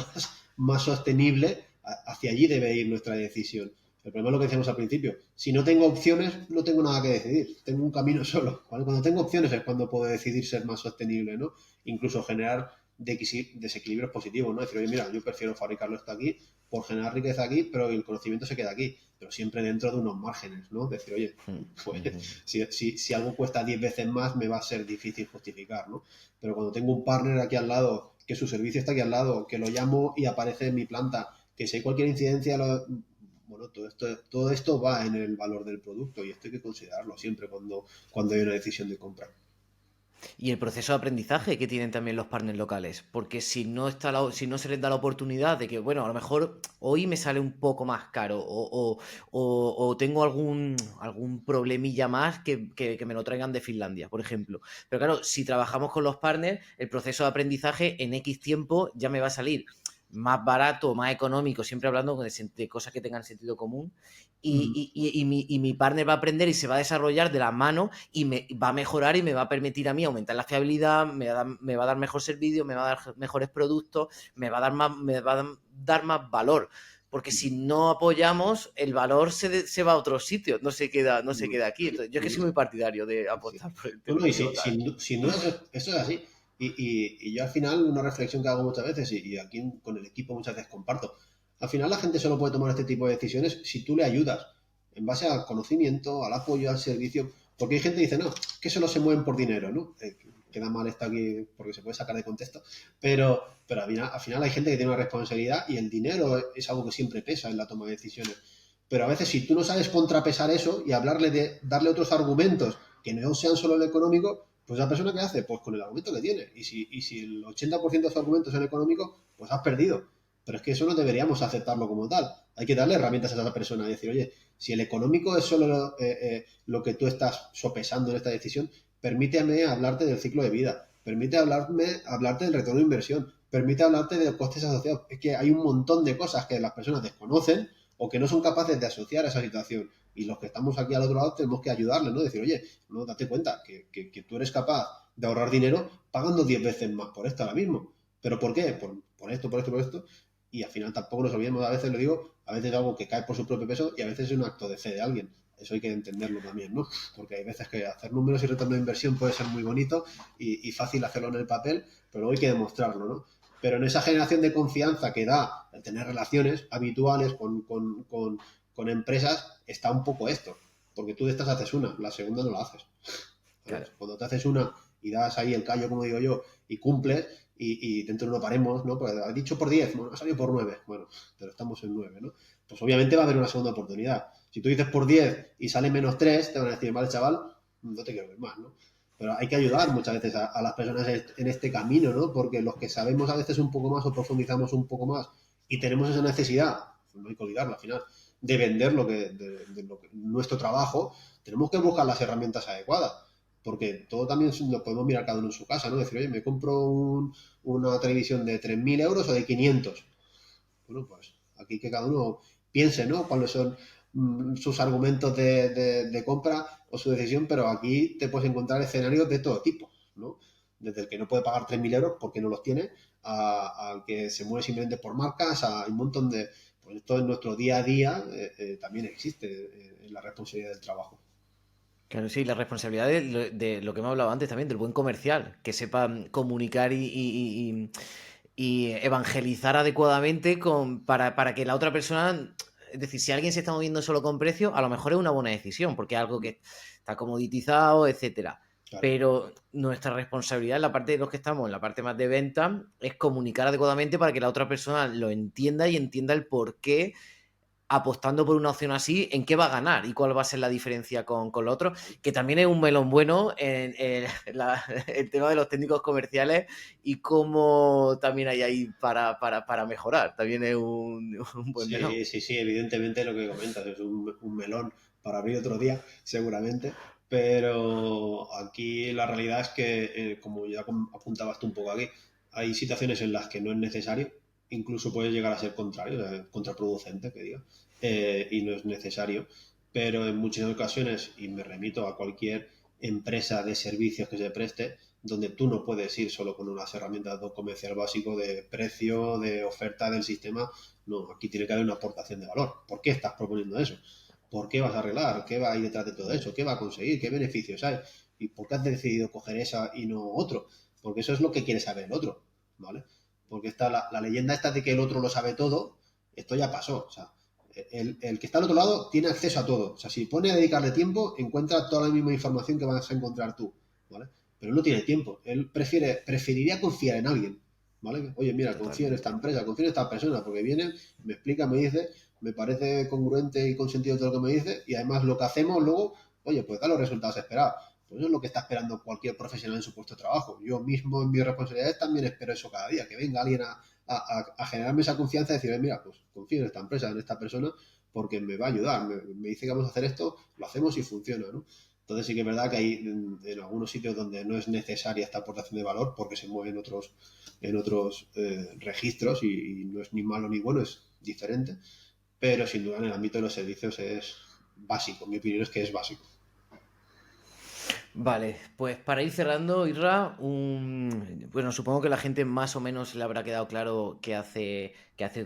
más sostenible, hacia allí debe ir nuestra decisión. El problema es lo que decíamos al principio. Si no tengo opciones, no tengo nada que decidir. Tengo un camino solo. ¿Vale? Cuando tengo opciones es cuando puedo decidir ser más sostenible, ¿no? Incluso generar desequilibrios positivos, ¿no? Decir, oye, mira, yo prefiero fabricarlo esto aquí por generar riqueza aquí, pero el conocimiento se queda aquí. Pero siempre dentro de unos márgenes, ¿no? Decir, oye, pues si algo cuesta 10 veces más, me va a ser difícil justificar, ¿no? Pero cuando tengo un partner aquí al lado, que su servicio está aquí al lado, que lo llamo y aparece en mi planta, que si hay cualquier incidencia, bueno, todo esto va en el valor del producto y esto hay que considerarlo siempre cuando hay una decisión de compra. Y el proceso de aprendizaje que tienen también los partners locales, porque si no se les da la oportunidad de que, bueno, a lo mejor hoy me sale un poco más caro o tengo algún problemilla más que me lo traigan de Finlandia, por ejemplo. Pero claro, si trabajamos con los partners, el proceso de aprendizaje en X tiempo ya me va a salir más barato, más económico, siempre hablando de cosas que tengan sentido común, y mi partner va a aprender y se va a desarrollar de la mano y va a mejorar y me va a permitir a mí aumentar la fiabilidad, me va a dar mejor servicio, me va a dar mejores productos, me va a dar más valor. Porque si no apoyamos, el valor se va a otros sitios, no se queda aquí. Entonces, yo es que soy muy partidario de Sí. apostar por el No, no, y territorio local. sin duda eso es así. Y yo al final, una reflexión que hago muchas veces, y aquí con el equipo muchas veces comparto, al final la gente solo puede tomar este tipo de decisiones si tú le ayudas, en base al conocimiento, al apoyo, al servicio, porque hay gente que dice, no, que solo se mueven por dinero, ¿no? Queda mal esto aquí porque se puede sacar de contexto, pero al final hay gente que tiene una responsabilidad y el dinero es algo que siempre pesa en la toma de decisiones. Pero a veces si tú no sabes contrapesar eso y darle otros argumentos que no sean solo el económico, pues la persona que hace, pues con el argumento que tiene. Y si el 80% de sus argumentos son económicos, pues has perdido. Pero es que eso no deberíamos aceptarlo como tal. Hay que darle herramientas a esa persona y decir, oye, si el económico es solo lo que tú estás sopesando en esta decisión, permíteme hablarte del ciclo de vida, hablarte del retorno de inversión, permite hablarte de costes asociados. Es que hay un montón de cosas que las personas desconocen o que no son capaces de asociar a esa situación. Y los que estamos aquí al otro lado tenemos que ayudarles, ¿no? Decir, oye, no, date cuenta que tú eres capaz de ahorrar dinero pagando 10 veces más por esto ahora mismo. ¿Pero por qué? Por esto, por esto, por esto. Y al final tampoco nos olvidemos, a veces lo digo, A veces es algo que cae por su propio peso y a veces es un acto de fe de alguien. Eso hay que entenderlo también, ¿no? Porque hay veces que hacer números y retorno de inversión puede ser muy bonito y fácil hacerlo en el papel, pero luego hay que demostrarlo, ¿no? Pero en esa generación de confianza que da el tener relaciones habituales con empresas, está un poco esto. Porque tú de estas haces una, la segunda no la haces. Claro. Cuando te haces una y das ahí el callo, como digo yo, y cumples, y dentro no paremos, ¿no? Porque has dicho por 10, bueno, ha salido por 9, bueno, pero estamos en 9, ¿no? Pues obviamente va a haber una segunda oportunidad. Si tú dices por 10 y sale menos 3, te van a decir, vale, chaval, no te quiero ver más, ¿no? Pero hay que ayudar muchas veces a las personas en este camino, ¿no? Porque los que sabemos a veces un poco más o profundizamos un poco más y tenemos esa necesidad, pues no hay que olvidarlo al final, de vender nuestro trabajo, tenemos que buscar las herramientas adecuadas. Porque todo también lo podemos mirar cada uno en su casa, ¿no? Decir, oye, me compro una televisión de 3.000 euros o de 500. Bueno, pues aquí que cada uno piense, ¿no? Cuáles son sus argumentos de compra o su decisión, pero aquí te puedes encontrar escenarios de todo tipo, ¿no? Desde el que no puede pagar 3.000 euros porque no los tiene, al que se mueve simplemente por marcas, a un montón de... Pues esto en nuestro día a día también existe en la responsabilidad del trabajo. Claro, sí, la responsabilidad de lo que hemos hablado antes también, del buen comercial, que sepa comunicar y evangelizar adecuadamente para que la otra persona, es decir, si alguien se está moviendo solo con precio, a lo mejor es una buena decisión, porque es algo que está comoditizado, etcétera. Claro. Pero nuestra responsabilidad en la parte de los que estamos, en la parte más de venta, es comunicar adecuadamente para que la otra persona lo entienda y entienda el por qué apostando por una opción así, en qué va a ganar y cuál va a ser la diferencia con lo otro, que también es un melón bueno en el tema de los técnicos comerciales y cómo también hay ahí para mejorar. También es un buen melón. Sí, sí, sí, evidentemente lo que comentas es un melón para abrir otro día, seguramente, pero aquí la realidad es que, como ya apuntabas tú un poco aquí, hay situaciones en las que no es necesario, incluso puede llegar a ser contrario, contraproducente, que diga, y no es necesario, pero en muchas ocasiones, y me remito a cualquier empresa de servicios que se preste, donde tú no puedes ir solo con unas herramientas de comercial básico de precio, de oferta del sistema. No, aquí tiene que haber una aportación de valor. ¿Por qué estás proponiendo eso? ¿Por qué vas a arreglar? ¿Qué va a ir detrás de todo eso? ¿Qué va a conseguir? ¿Qué beneficios hay? ¿Y por qué has decidido coger esa y no otro? Porque eso es lo que quiere saber el otro, ¿vale? Porque está la leyenda esta de que el otro lo sabe todo, esto ya pasó. O sea, el que está al otro lado tiene acceso a todo. O sea, si pone a dedicarle tiempo, encuentra toda la misma información que vas a encontrar tú, ¿vale? Pero él no tiene tiempo. Él preferiría confiar en alguien, ¿vale? Oye, mira, confío en esta Totalmente. empresa, confío en esta persona, porque viene, me explica, me dice, me parece congruente y con sentido todo lo que me dice, y además lo que hacemos luego, oye, pues da los resultados esperados. Pues eso es lo que está esperando cualquier profesional en su puesto de trabajo. Yo mismo en mis responsabilidades también espero eso cada día, que venga alguien a generarme esa confianza y decir, mira, pues confío en esta empresa, en esta persona, porque me va a ayudar, me dice que vamos a hacer esto, lo hacemos y funciona, ¿no? Entonces sí que es verdad que hay en algunos sitios donde no es necesaria esta aportación de valor porque se mueven en otros registros y no es ni malo ni bueno, es diferente, pero sin duda en el ámbito de los servicios es básico, mi opinión es que es básico. Vale, pues para ir cerrando, Irra, bueno, supongo que la gente más o menos le habrá quedado claro qué hace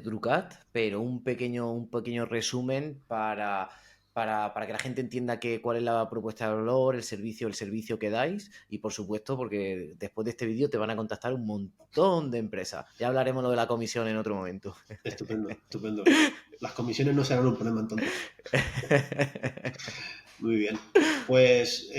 Drucat, pero un pequeño resumen para que la gente entienda cuál es la propuesta de valor, el servicio que dais, y por supuesto, porque después de este vídeo te van a contactar un montón de empresas. Ya hablaremos lo de la comisión en otro momento. Estupendo, estupendo. Las comisiones no serán un problema entonces. Muy bien. Pues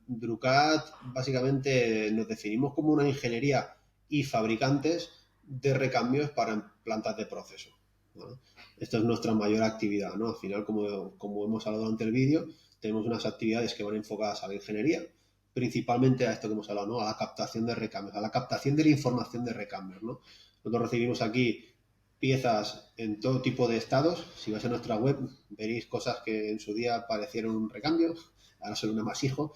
Drucat básicamente nos definimos como una ingeniería y fabricantes de recambios para plantas de proceso, ¿no? Esta es nuestra mayor actividad, ¿no? Al final, como hemos hablado durante el vídeo, tenemos unas actividades que van enfocadas a la ingeniería, principalmente a esto que hemos hablado, ¿no? A la captación de recambios, a la captación de la información de recambios, ¿no? Nosotros recibimos aquí piezas en todo tipo de estados. Si vais a nuestra web, veréis cosas que en su día parecieron un recambio, ahora son un amasijo.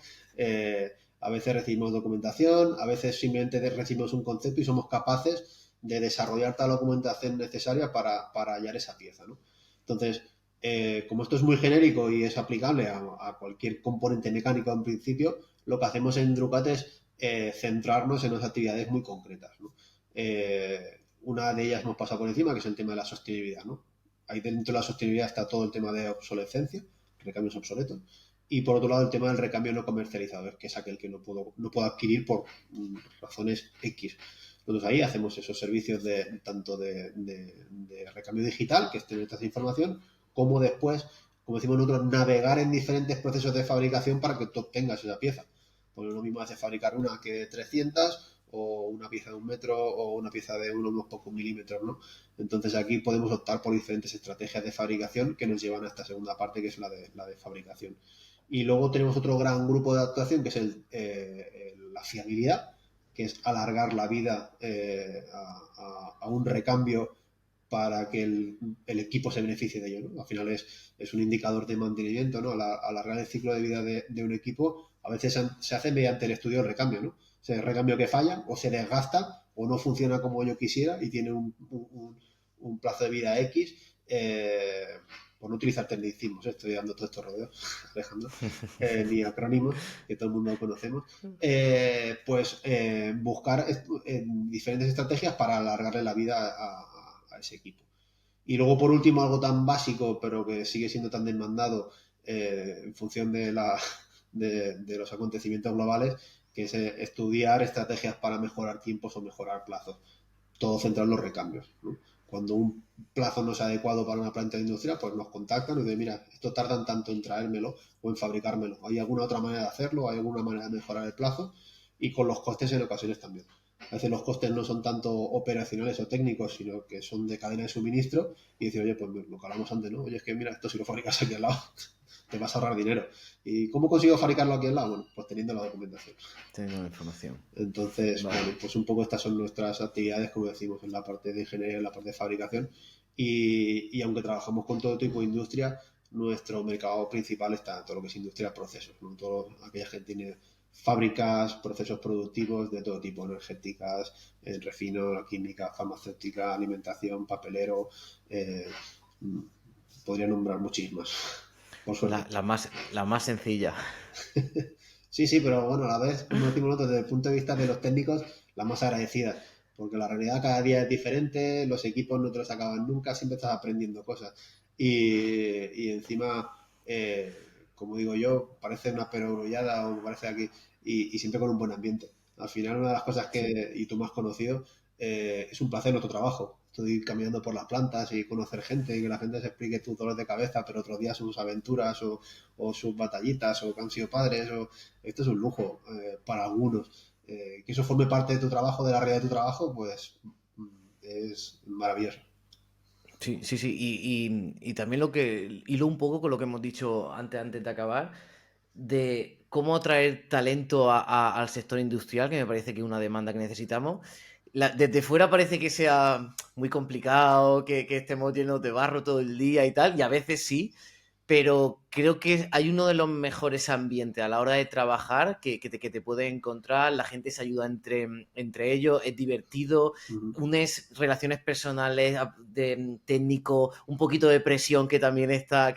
A veces recibimos documentación, a veces simplemente recibimos un concepto y somos capaces de desarrollar toda la documentación necesaria para hallar esa pieza, ¿no? Entonces, como esto es muy genérico y es aplicable a cualquier componente mecánico en principio, lo que hacemos en Drucat es centrarnos en unas actividades muy concretas, ¿no? Una de ellas hemos pasado por encima, que es el tema de la sostenibilidad, ¿no? ahí dentro de la sostenibilidad está todo el tema de obsolescencia, recambios obsoletos, y por otro lado el tema del recambio no comercializado, que es aquel que no puedo adquirir por razones X. Nosotros ahí hacemos esos servicios tanto de recambio digital, que es tener esta información, como después, como decimos nosotros, navegar en diferentes procesos de fabricación para que tú obtengas esa pieza. Porque lo mismo hace fabricar una que 300 o una pieza de 1 metro o una pieza de unos pocos milímetros, ¿no? Entonces aquí podemos optar por diferentes estrategias de fabricación que nos llevan a esta segunda parte, que es la de fabricación. Y luego tenemos otro gran grupo de actuación, que es la fiabilidad, que es alargar la vida a un recambio para que el equipo se beneficie de ello, ¿no? Al final es un indicador de mantenimiento, ¿no? Alargar el ciclo de vida de un equipo a veces se hace mediante el estudio del recambio, ¿no? O sea, el recambio que falla o se desgasta o no funciona como yo quisiera y tiene un plazo de vida X, por no utilizar tecnicismos, estoy dando todos estos rodeos, Alejandro, ni acrónimos, que todo el mundo conocemos, buscar diferentes estrategias para alargarle la vida a ese equipo. Y luego, por último, algo tan básico, pero que sigue siendo tan demandado en función de los acontecimientos globales, que es estudiar estrategias para mejorar tiempos o mejorar plazos. Todo centrado en los recambios, ¿no? Cuando un plazo no es adecuado para una planta de industria, pues nos contactan y dicen, mira, esto tardan tanto en traérmelo o en fabricármelo. ¿Hay alguna otra manera de hacerlo? ¿Hay alguna manera de mejorar el plazo? Y con los costes en ocasiones también. A veces los costes no son tanto operacionales o técnicos, sino que son de cadena de suministro y decir, oye, pues lo que hablamos antes, ¿no? Oye, es que mira, esto si lo fabricas aquí al lado, te vas a ahorrar dinero. ¿Y cómo consigo fabricarlo aquí al lado? Bueno, pues teniendo la documentación. Tengo la información. Entonces, Vale. bueno, pues un poco estas son nuestras actividades, como decimos, en la parte de ingeniería, en la parte de fabricación. Y aunque trabajamos con todo tipo de industria, nuestro mercado principal está en todo lo que es industria procesos, ¿no? Todo aquella gente tiene fábricas, procesos productivos de todo tipo, energéticas, refino, química, farmacéutica, alimentación, papelero, podría nombrar muchísimas, por suerte. La más sencilla. Sí, sí, pero bueno, a la vez, como decimos nosotros, desde el punto de vista de los técnicos, las más agradecidas, porque la realidad cada día es diferente, los equipos no te los acaban nunca, siempre estás aprendiendo cosas. Y encima, como digo yo, parece una perogrullada o parece aquí, y siempre con un buen ambiente. Al final, una de las cosas Sí. y tú me has conocido, es un placer nuestro trabajo. Estoy caminando por las plantas y conocer gente y que la gente se explique tus dolores de cabeza, pero otros días sus aventuras o sus batallitas o que han sido padres o esto es un lujo para algunos. Que eso forme parte de tu trabajo, de la realidad de tu trabajo, pues es maravilloso. Sí, sí, sí. Y también lo que hilo un poco con lo que hemos dicho antes de acabar, de cómo atraer talento al sector industrial, que me parece que es una demanda que necesitamos. Desde fuera parece que sea muy complicado, que estemos llenos de barro todo el día y tal, y a veces sí, pero creo que hay uno de los mejores ambientes a la hora de trabajar que te puedes encontrar, la gente se ayuda entre ellos, es divertido, Uh -huh. unes relaciones personales de técnico, un poquito de presión que también está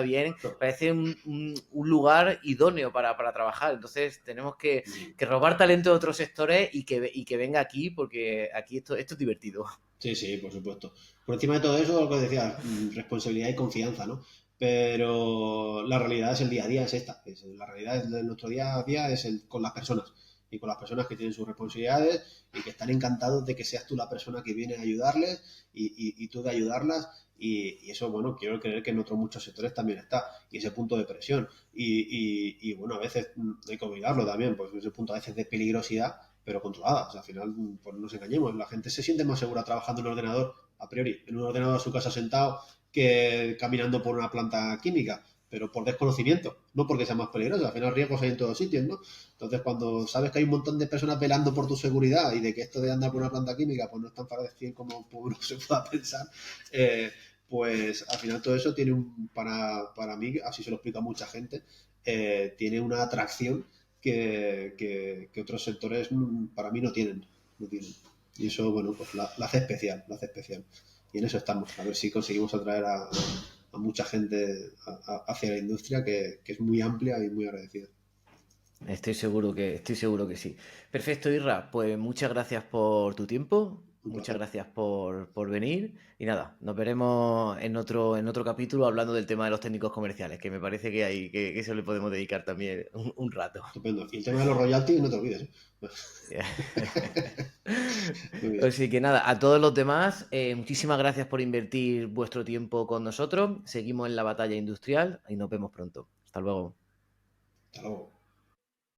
bien, parece un lugar idóneo para trabajar, entonces tenemos que robar talento de otros sectores y que venga aquí porque aquí esto es divertido. Sí, sí, por supuesto. Por encima de todo eso, lo que decía, responsabilidad y confianza, ¿no? Pero la realidad es el día a día, es esta. La realidad de nuestro día a día es con las personas. Y con las personas que tienen sus responsabilidades y que están encantados de que seas tú la persona que viene a ayudarles y tú de ayudarlas. Y eso, bueno, quiero creer que en otros muchos sectores también está. Y ese punto de presión. Bueno, a veces hay que olvidarlo también, pues ese punto a veces de peligrosidad, pero controladas. Al final, pues no nos engañemos, la gente se siente más segura trabajando en un ordenador, a priori, en un ordenador a su casa sentado, que caminando por una planta química, pero por desconocimiento, no porque sea más peligroso. Al final riesgos hay en todos sitios, ¿no? Entonces, cuando sabes que hay un montón de personas velando por tu seguridad y de que esto de andar por una planta química pues no es tan fácil como uno se pueda pensar, pues al final todo eso tiene para mí, así se lo explica a mucha gente, tiene una atracción que otros sectores para mí no tienen. No tienen. Y eso, bueno, pues la hace especial, la hace especial. Y en eso estamos, a ver si conseguimos atraer a mucha gente hacia la industria que es muy amplia y muy agradecida. Estoy seguro que sí. Perfecto, Irra. Pues muchas gracias por tu tiempo Un Muchas placer. gracias por venir y nada, nos veremos en otro capítulo hablando del tema de los técnicos comerciales, que me parece que hay que eso le podemos dedicar también un rato. Estupendo. Y el tema de los royalties, no te olvides, ¿eh? Muy bien. Así que nada, a todos los demás, muchísimas gracias por invertir vuestro tiempo con nosotros. Seguimos en la batalla industrial y nos vemos pronto. Hasta luego. Hasta luego.